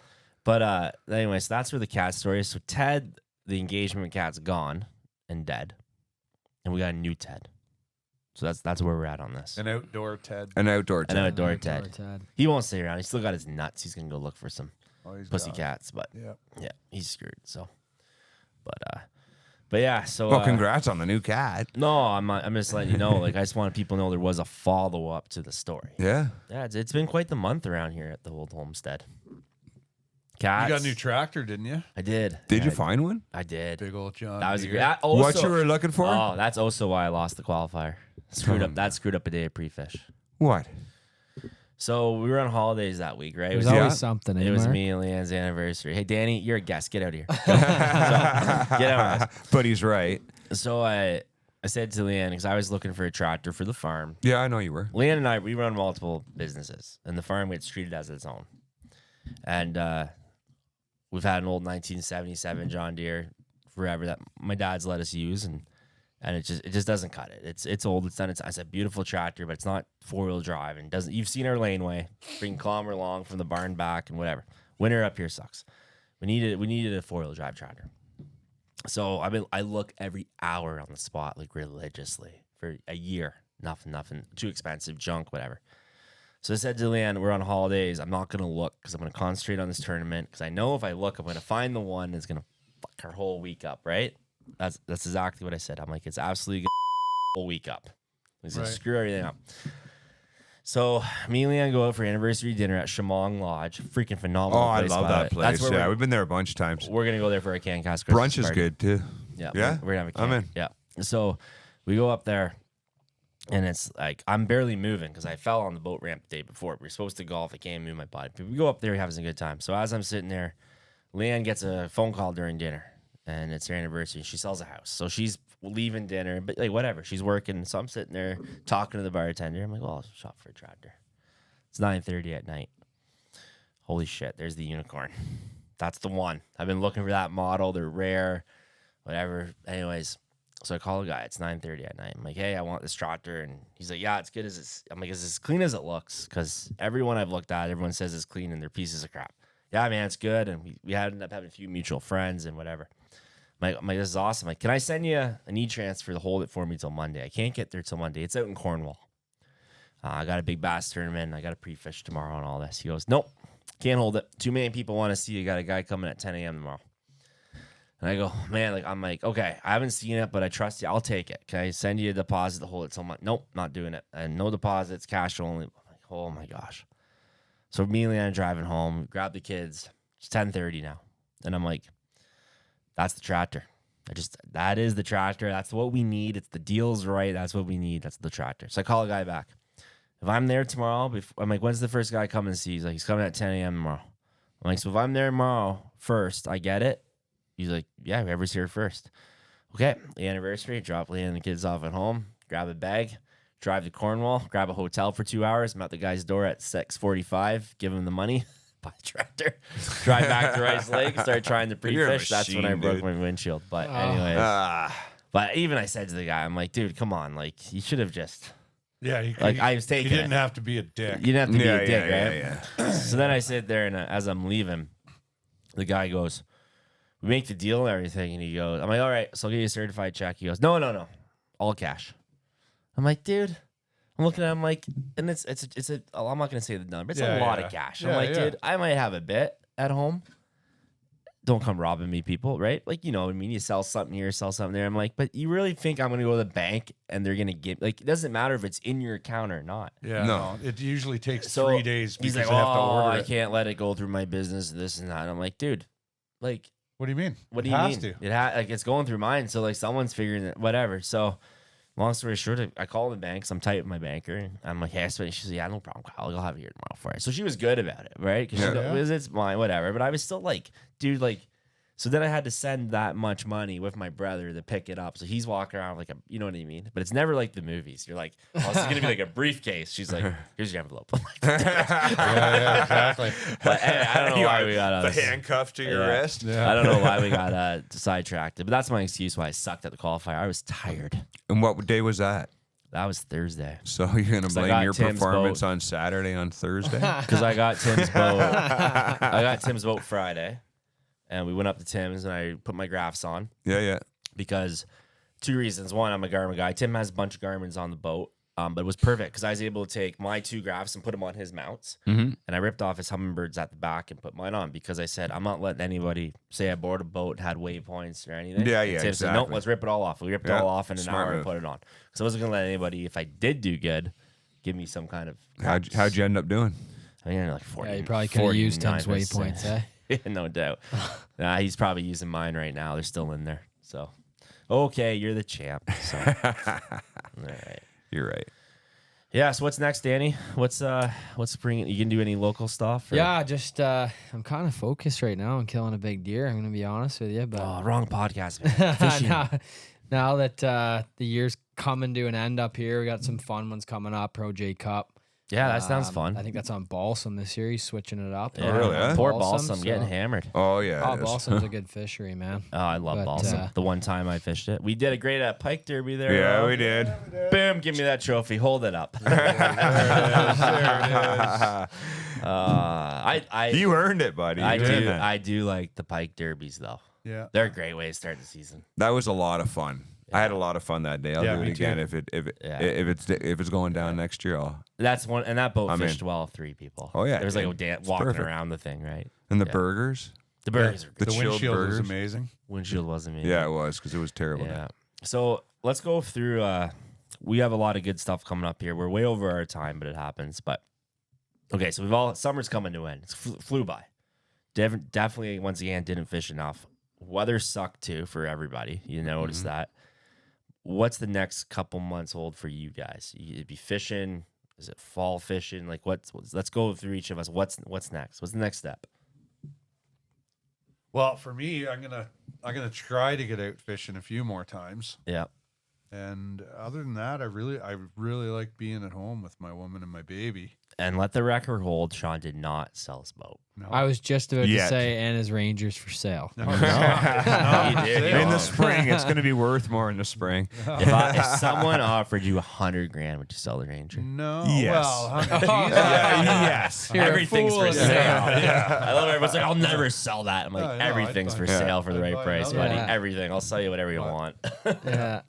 But anyway, so that's where the cat story is. So Ted, the engagement cat's gone and dead. And we got a new Ted. So that's where we're at on this. An outdoor Ted. An outdoor An Ted. outdoor Ted. He won't stay around. He's still got his nuts. He's gonna go look for some Oh, he's pussy gone. cats. But Yeah. he's screwed. So, but yeah. So Well, congrats on the new cat. no, I'm just letting you know. Like I just want people to know there was a follow up to the story. Yeah. Yeah, it's been quite the month around here at the old homestead. Cats. You got a new tractor, didn't you? I did. Did you Yeah, find one? I did. Big old John. That was a Deere. great. That also, What you were looking for? Oh, that's also why I lost the qualifier. Screwed up. That screwed up a day of pre-fish. What? So we were on holidays that week, right? There's Yeah. always something. It was Mark? me and Leanne's anniversary. Hey, Danny, you're a guest. Get out of here. Get out. But he's right. So I said to Leanne, because I was looking for a tractor for the farm. Yeah, I know you were. Leanne and I, we run multiple businesses, and the farm gets treated as its own. And we've had an old 1977 John Deere forever that my dad's let us use, and it just doesn't cut it. It's old. It's done. It's a beautiful tractor, but it's not 4-wheel drive, and doesn't. You've seen our laneway, freaking kilometer long from the barn back and whatever. Winter up here sucks. We needed a 4-wheel drive tractor. So I look every hour on the spot like religiously for a year. Nothing. Too expensive, junk, whatever. So I said to Leanne, we're on holidays. I'm not going to look because I'm going to concentrate on this tournament because I know if I look, I'm going to find the one that's going to fuck our whole week up, right? That's exactly what I said. I'm like, it's absolutely going to whole week up. It's going to screw everything up. So me and Leanne go out for anniversary dinner at Shamong Lodge. Freaking phenomenal place. I love that place. That's where we've been there a bunch of times. we're going to go there for a can cast. Brunch is good too. Yeah. Yeah? We're going to have a can. I'm in. Yeah. So we go up there. And it's like, I'm barely moving because I fell on the boat ramp the day before. We were supposed to golf. I can't move my body. But we go up there, we're having a good time. So as I'm sitting there, Leanne gets a phone call during dinner. And it's her anniversary. She sells a house. So she's leaving dinner. But like, whatever. She's working. So I'm sitting there talking to the bartender. I'm like, well, I'll shop for a tractor. It's 9:30 at night. Holy shit. There's the unicorn. That's the one. I've been looking for that model. They're rare. Whatever. Anyways. So I call the guy. It's 9:30 at night. I'm like, hey, I want this tractor. And he's like, yeah, it's good as it's. I'm like, is it as clean as it looks? Because everyone I've looked at, everyone says it's clean and they're pieces of crap. Yeah, man, it's good. And we ended up having a few mutual friends and whatever. I'm like, this is awesome. I'm like, can I send you an e-transfer to hold it for me till Monday? I can't get there till Monday. It's out in Cornwall. I got a big bass tournament. I got a pre-fish tomorrow and all this. He goes, nope, can't hold it. Too many people want to see you. Got a guy coming at 10 a.m. tomorrow. And I go, man, I'm like, okay, I haven't seen it, but I trust you. I'll take it. Can I send you a deposit to hold it till Monday? Nope, not doing it. And no deposits, cash only. I'm like, oh my gosh. So me and Leanne driving home, grab the kids. It's 10:30 now. And I'm like, that's the tractor. That is the tractor. That's what we need. It's the deal's right. That's what we need. That's the tractor. So I call a guy back. If I'm there tomorrow, I'm like, when's the first guy coming to see? He's like, he's coming at 10 a.m. tomorrow. I'm like, so if I'm there tomorrow first, I get it. He's like, yeah, whoever's here first. Okay, the anniversary, drop Leanne and the kids off at home, grab a bag, drive to Cornwall, grab a hotel for 2 hours. I'm at the guy's door at 6:45, give him the money, buy the tractor, drive back to Rice Lake, start trying to pre-fish. That's when I broke my windshield. But anyways, but even I said to the guy, I'm like, dude, come on. Like, you should have just... Yeah, I was taking You didn't have to be a dick. You didn't have to be a dick, right? Yeah. So then I sit there, and as I'm leaving, the guy goes... We make the deal and everything, and he goes, I'm like, all right, so I'll get you a certified check. He goes, no, all cash. I'm like, dude, I'm looking at him like, and it's I'm not gonna say the number, it's a lot of cash. I'm like, dude, I might have a bit at home. Don't come robbing me, people, right? Like, you know what I mean? You sell something here, sell something there. I'm like, but you really think I'm gonna go to the bank and they're gonna give, like, it doesn't matter if it's in your account or not. Yeah, no. It usually takes So 3 days he's because like, I have to order I it. can't let it go through my business, this and that. And I'm like, dude, like, What do you mean? what do you mean? Like, it's going through mine, so like someone's figuring it, whatever. So, long story short, I call the bank. So I'm tight with my banker, and I'm like, "Hey, she's like, yeah, no problem, Kyle. I'll have it here tomorrow for you." So she was good about it, right? Because it's mine, whatever. But I was still like, dude, like. So then I had to send that much money with my brother to pick it up. So he's walking around like you know what I mean? But it's never like the movies. You're like, oh, this is gonna be like a briefcase. She's like, here's your envelope. I'm like, yeah, exactly. But hey, I don't know why we got the handcuff to your wrist. Yeah. I don't know why we got sidetracked. But that's my excuse why I sucked at the qualifier. I was tired. And what day was that? That was Thursday. So you're gonna I blame got your Tim's performance boat. on Saturday on Thursday? Because I got Tim's boat. I got Tim's boat Friday. And we went up to Tim's and I put my graphs on Yeah. because 2 reasons. One, I'm a Garmin guy. Tim has a bunch of Garmins on the boat. But it was perfect because I was able to take my 2 graphs and put them on his mounts. Mm-hmm. And I ripped off his Humminbirds at the back and put mine on because I said, I'm not letting anybody say I board a boat and had waypoints or anything. Yeah, And yeah, Tim said, nope, exactly. let's rip it all off. We ripped it all off in an Smart hour move. and put it on. So I wasn't going to let anybody, if I did do good, give me some kind of... How'd you end up doing? I think like 40. Yeah, you probably could have used Tim's 49%. waypoints, eh? No doubt. He's probably using mine right now. They're still in there. So, okay, you're the champ. So, all right. You're right. Yeah. So what's next, Danny? What's bringing? You can do any local stuff? Or? Yeah, just I'm kind of focused right now on killing a big deer. I'm gonna be honest with you, but Oh, wrong podcast. Man. Fishing. now that the year's coming to an end up here, we got some fun ones coming up. Pro J Cup. Yeah, that sounds fun. I think that's on Balsam this year. He's switching it up. Yeah, really, eh? Poor Balsam so- getting hammered. Oh yeah. Oh, it is. Balsam's a good fishery, man. Oh, I love But, Balsam. The one time I fished it, we did a great at Pike Derby there. Yeah, Rob. we did. Boom! Give me that trophy. Hold it up. You earned it, buddy. I You did do. that. I do like the Pike Derbies though. Yeah. They're a great way to start the season. That was a lot of fun. I had a lot of fun that day. I'll Yeah, do it me again too. if it's going down next year. That's one, and that boat I'm fished in. well, 3 people. Oh, yeah, there was like a dude. walking perfect. around the thing, right? And the Yeah. burgers, The burgers are the The chilled windshield was burgers. amazing. windshield wasn't me. Yeah, it was because it was terrible. Yeah. So let's go through. We have a lot of good stuff coming up here. We're way over our time, but it happens. But okay, so summer's coming to an end. It flew by. Definitely, once again, didn't fish enough. Weather sucked too for everybody. You notice that. What's the next couple months hold for you guys? You'd be fishing. Is it fall fishing? Like let's go through each of us. What's next? What's the next step? Well, for me, I'm gonna try to get out fishing a few more times. Yeah. And other than that, I really like being at home with my woman and my baby. And let the record hold, Sean did not sell his boat. No. I was just about to Yet. say, and his Rangers for sale. No. He did. He In the won't. spring, it's going to be worth more in the spring. If someone offered you $100,000, would you sell the Ranger? No. Yes. Well, Jesus. Yes. You're a Everything's fool for in sale. there. I love it. Everyone's like, I'll never sell that. I'm like, No, I know, everything's for I'd sale for the I'd right buy price, another buddy. one. Everything. I'll sell you whatever you want. Yeah.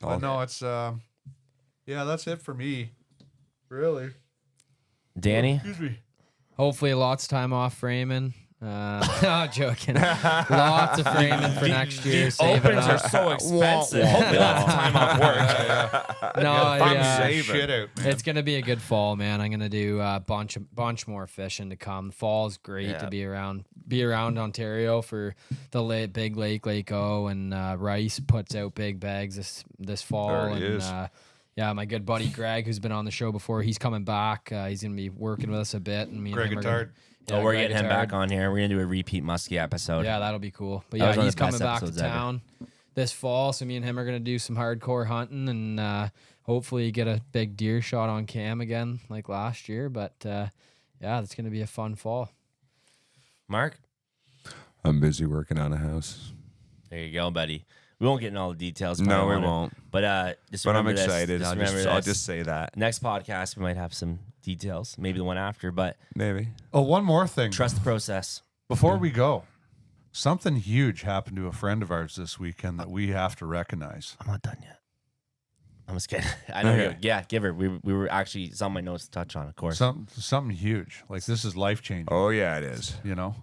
But no, it's yeah, that's it for me. Really. Danny? Excuse me. Hopefully, lots of time off framing. No, joking. Lots of framing for next year. Save it Opens are up. so expensive. Hopefully lots of time off work. No, I'm yeah. saving. Shit out, man. It's gonna be a good fall, man. I'm gonna do a bunch more fishing to come. Fall's great Yeah. to be around Ontario for the big Lake O, and Rice puts out big bags this fall. There and he is. yeah, my good buddy Greg, who's been on the show before, he's coming back. He's gonna be working with us a bit. And me and Greg him are Guittard. gonna- Oh, yeah, we're Greg getting him Guittard. back on here. We're going to do a repeat Muskie episode. Yeah, that'll be cool. But That was yeah, one of he's the best coming back to episodes ever. town this fall. So me and him are gonna do some hardcore hunting and hopefully get a big deer shot on cam again like last year. But yeah, it's gonna be a fun fall. Mark? I'm busy working on a house. There you go, buddy. We won't get into all the details. No, probably we wanna- won't. But just But I'm remember this. excited. Just I'll remember this. just say that. Next podcast, we might have some details. Maybe the one after, but Maybe. Oh, one more thing. trust the process. Before we go, something huge happened to a friend of ours this weekend that we have to recognize. I'm not done yet. I'm just kidding. I know. Okay. Yeah, give her. We were actually, it's on my notes to touch on, of course. Something huge. Like this is life changing. Oh, yeah, it is. You know,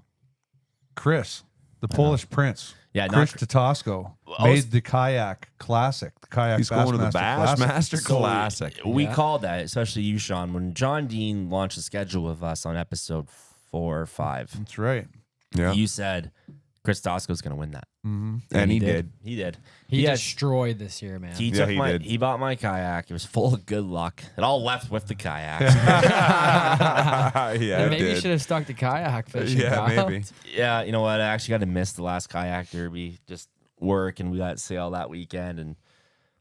Chris, the Polish prince. Yeah, Chris not- Tatosco I was- made the kayak classic. The kayak. He's going to the Classic. Bassmaster So Classic. We Yeah. called that, especially you, Sean, when John Dean launched the schedule with us on episode 4 or 5. That's right. Yeah. You said Chris Tosco's going to win that. Mm-hmm. And he did. He did. He had- destroyed this year, man. He Yeah, took he my. did. He bought my kayak. It was full of good luck. It all left with the kayak. Yeah, it maybe you did. should have stuck to kayak fishing. Yeah, Kyle. maybe. Yeah, you know what? I actually got to miss the last kayak derby. Just work, and we got sail that weekend, and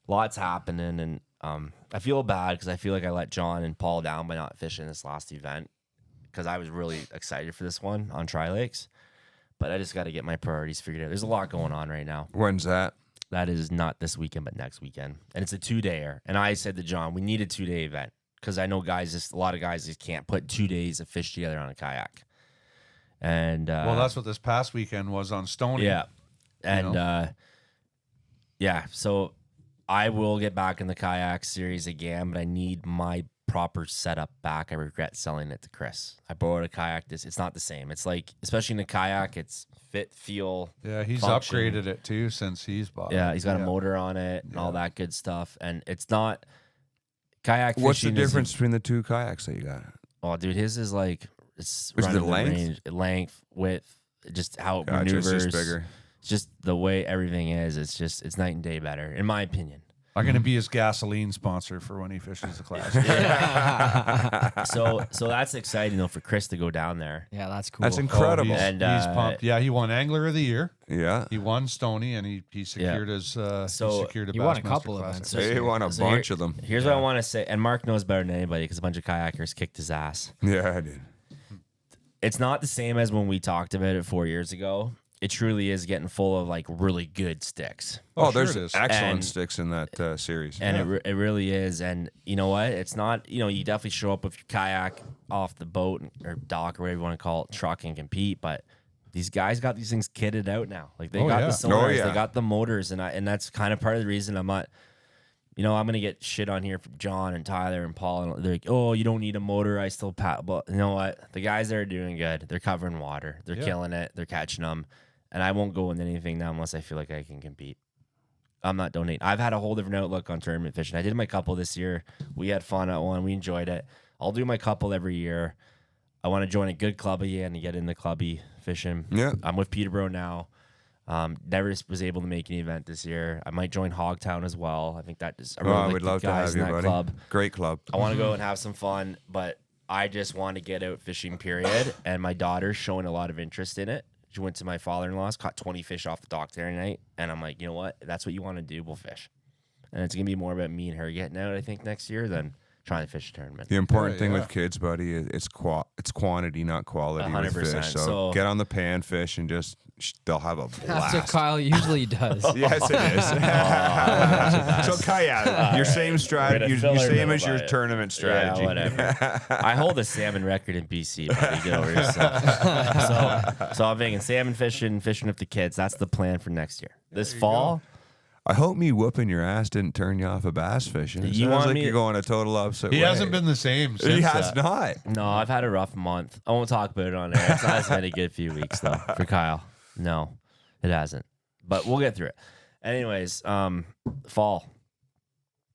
lots happening. And I feel bad because I feel like I let John and Paul down by not fishing this last event because I was really excited for this one on Tri Lakes. But I just got to get my priorities figured out. There's a lot going on right now. When's that? That is not this weekend, but next weekend. And it's a 2-dayer. And I said to John, we need a 2-day event because I know a lot of guys just can't put 2 days of fish together on a kayak. And Well, that's what this past weekend was on Stony. yeah. And know? yeah, so I will get back in the kayak series again, but I need my proper setup back. I regret selling it to Chris. I borrowed a kayak. It's not the same. It's like, especially in a kayak, it's fit, feel. Yeah, he's function. upgraded it too since he's bought. Yeah, it. he's got a Yeah. motor on it and all that good stuff. And it's not kayak fishing. What's the is- difference between the two kayaks that you got? Oh, dude, his is like it's Is it running the length? length, width, just how it Gotcha, maneuvers. it's just bigger. It's just the way everything is. It's night and day better, in my opinion. I'm going to be his gasoline sponsor for when he fishes the class. So that's exciting though for Chris to go down there. Yeah, that's cool. That's incredible. He's, And, he's uh, pumped. Yeah, he won Angler of the Year. Yeah. He won Stony, and he secured his. So, he secured a he won a Bassmaster couple Classic. events. He won a So bunch of them. Here's what I want to say, and Mark knows better than anybody because a bunch of kayakers kicked his ass. Yeah, I did. It's not the same as when we talked about it 4 years ago. It truly is getting full of like really good sticks. Oh, sure there's it is. excellent And- sticks in that series. And it really is. And you know what? It's not, you definitely show up with your kayak off the boat or dock or whatever you want to call it, truck and compete. But these guys got these things kitted out now. Like they Oh, got yeah. the sonars, yeah. they got the motors, and that's kind of part of the reason I'm not. You know, I'm gonna get shit on here from John and Tyler and Paul, and they're like, "Oh, you don't need a motor. I still pat." But you know what? The guys that are doing good. They're covering water. They're killing it. They're catching them, and I won't go into anything now unless I feel like I can compete. I'm not donating. I've had a whole different outlook on tournament fishing. I did my couple this year. We had fun at one. We enjoyed it. I'll do my couple every year. I want to join a good club again and get in the clubby fishing. Yeah. I'm with Peterborough now. Never was able to make an event this year. I might join Hogtown as well. I think that is. I really I like would the love to guys have in you, that buddy. club. Great club. I want to go and have some fun, but I just want to get out fishing. Period. And my daughter's showing a lot of interest in it. She went to my father-in-law's, caught 20 fish off the dock there tonight, and I'm like, you know what? If that's what you want to do, we'll fish. And it's gonna be more about me and her getting out, I think, next year than trying to fish a tournament. The important thing yeah. with kids, buddy, is it's quantity, not quality with 100%. fish. So, So- get on the pan fish and just they'll have a That's blast. what Kyle usually does. Yes, it is. So, Kaya, your same strategy, We're your gonna fill our same as middle your by it. tournament strategy. Yeah, whatever. I hold a salmon record in BC, buddy. Get over yourself. So I'm thinking salmon fishing with the kids. That's the plan for next year. This fall, I hope me whooping your ass didn't turn you off of bass fishing. It You sounds want like me- you're going a total opposite He way. hasn't been the same since He has that. not. no, I've had a rough month. I won't talk about it on air. It's not been a good few weeks though for Kyle. No, it hasn't. But we'll get through it. Anyways, fall.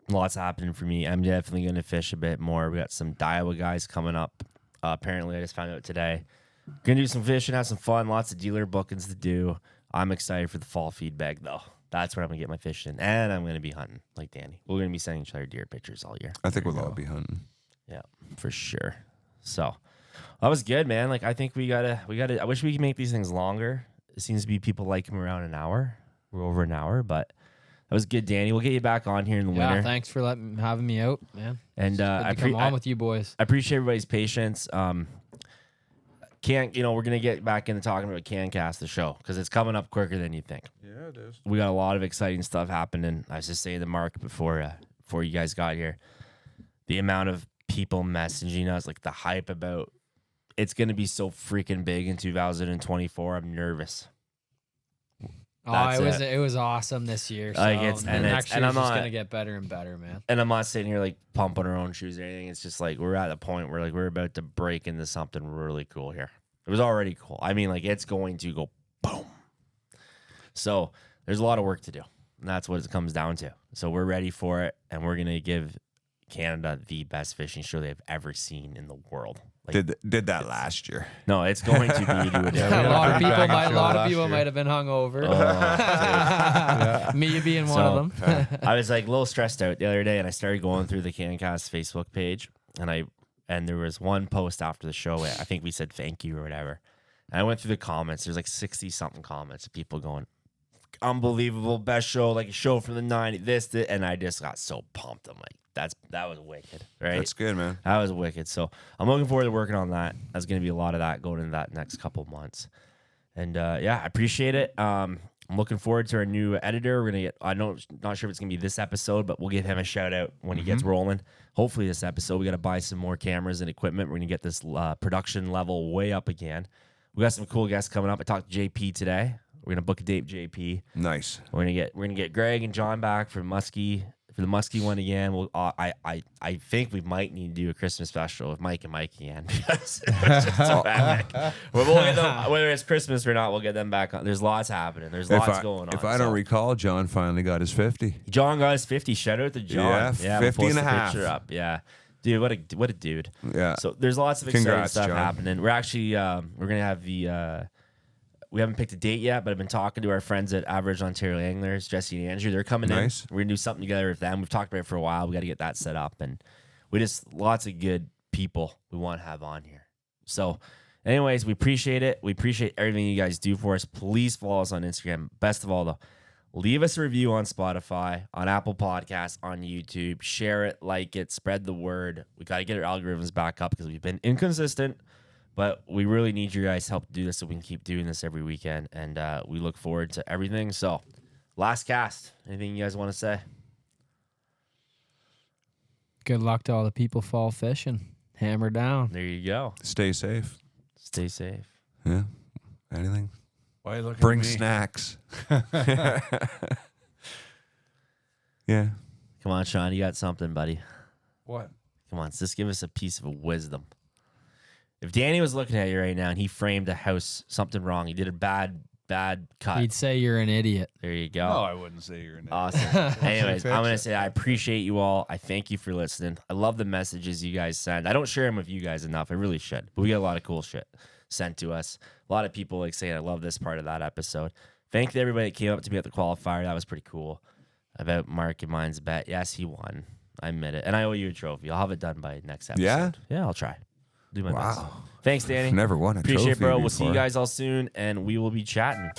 Lots happening for me. I'm definitely going to fish a bit more. We got some Daiwa guys coming up. Apparently, I just found out today. Gonna do some fishing, have some fun. Lots of dealer bookings to do. I'm excited for the fall feedback though. That's where I'm gonna get my fish in, and I'm gonna be hunting like Danny. We're gonna be sending each other deer pictures all year. I think we'll all be hunting. Yeah, for sure. So that was good, man. Like I think we gotta. I wish we could make these things longer. It seems to be people like them around an hour. We're over an hour, but that was good, Danny. We'll get you back on here in the Yeah, winter. thanks for having me out, man. And Good to come on with you boys. I appreciate everybody's patience. We're gonna get back into talking about CanCast the show because it's coming up quicker than you think. Yeah, it is. We got a lot of exciting stuff happening. I was just saying to Mark before you guys got here, the amount of people messaging us, like the hype about it's gonna be so freaking big in 2024. I'm nervous. That's It was awesome this year. So, Like, it's- and it's- next and year's I'm just not- gonna get better and better, man. And I'm not sitting here like pumping our own shoes or anything. It's just like we're at a point where like we're about to break into something really cool here. It was already cool. I mean, like it's going to go boom. So there's a lot of work to do. And that's what it comes down to. So we're ready for it, and we're gonna give Canada the best fishing show they've ever seen in the world. Like, Did that last year. no, it's going to be doing Yeah, it. we had a lot of pretty people banging might, show last year. have been hungover. Oh, Me being one of So, them. I was like a little stressed out the other day, and I started going through the CanCast Facebook page, and there was one post after the show. I think we said thank you or whatever. And I went through the comments. There's like 60 something comments of people going, "Unbelievable, best show, like a show from the '90s." This, and I just got so pumped. I'm like, that was wicked, right? That's good, man. That was wicked. So I'm looking forward to working on that. There's going to be a lot of that going into that next couple months. And yeah, I appreciate it. I'm looking forward to our new editor. We're going to not sure if it's going to be this episode, but we'll give him a shout out when he gets rolling. Hopefully this episode, we got to buy some more cameras and equipment. We're going to get this production level way up again. We got some cool guests coming up. I talked to JP today. We're going to book a date with JP. Nice. We're gonna get Greg and John back for the Muskie one again. We'll I think we might need to do a Christmas special with Mike and Mike again because it's just so epic. We'll get them, whether it's Christmas or not, we'll get them back on. There's lots happening. There's lots going on. If I don't recall, John finally got his 50. John got his 50. Shout out to John. Yeah, we'll 50 post and a the half. picture up. Yeah. Dude, what a dude. Yeah. So there's lots of exciting Congrats, stuff John. happening. We're actually we're gonna have the we haven't picked a date yet, but I've been talking to our friends at Average Ontario Anglers, Jesse and Andrew. They're coming Nice. in. We're gonna do something together with them. We've talked about it for a while. We got to get that set up, and we just lots of good people we want to have on here. So, anyways, we appreciate it. We appreciate everything you guys do for us. Please follow us on Instagram. Best of all, though, leave us a review on Spotify, on Apple Podcasts, on YouTube. Share it, like it, spread the word. We got to get our algorithms back up because we've been inconsistent. But we really need your guys' help to do this so we can keep doing this every weekend. And we look forward to everything. So, last cast. Anything you guys want to say? Good luck to all the people fall fishing. Hammer down. There you go. Stay safe. Stay safe. Yeah. Anything? Why look Bring at me? snacks. Yeah. Come on, Sean, you got something, buddy. What? Come on, just give us a piece of wisdom. If Danny was looking at you right now and he framed a house, something wrong, he did a bad cut. He'd say you're an idiot. There you go. No, I wouldn't say you're an idiot. Awesome. Anyways, I'm going to fix it. say I appreciate you all. I thank you for listening. I love the messages you guys send. I don't share them with you guys enough. I really should. But we get a lot of cool shit sent to us. A lot of people like saying, I love this part of that episode. Thank you to everybody that came up to me at the qualifier. That was pretty cool. About Mark and mine's bet. Yes, he won. I admit it. And I owe you a trophy. I'll have it done by next episode. Yeah? Yeah, I'll try. Do my best. Wow. Thanks, Danny. Never won a Appreciate it, trophy bro. We'll see you before. guys all soon, and we will be chatting.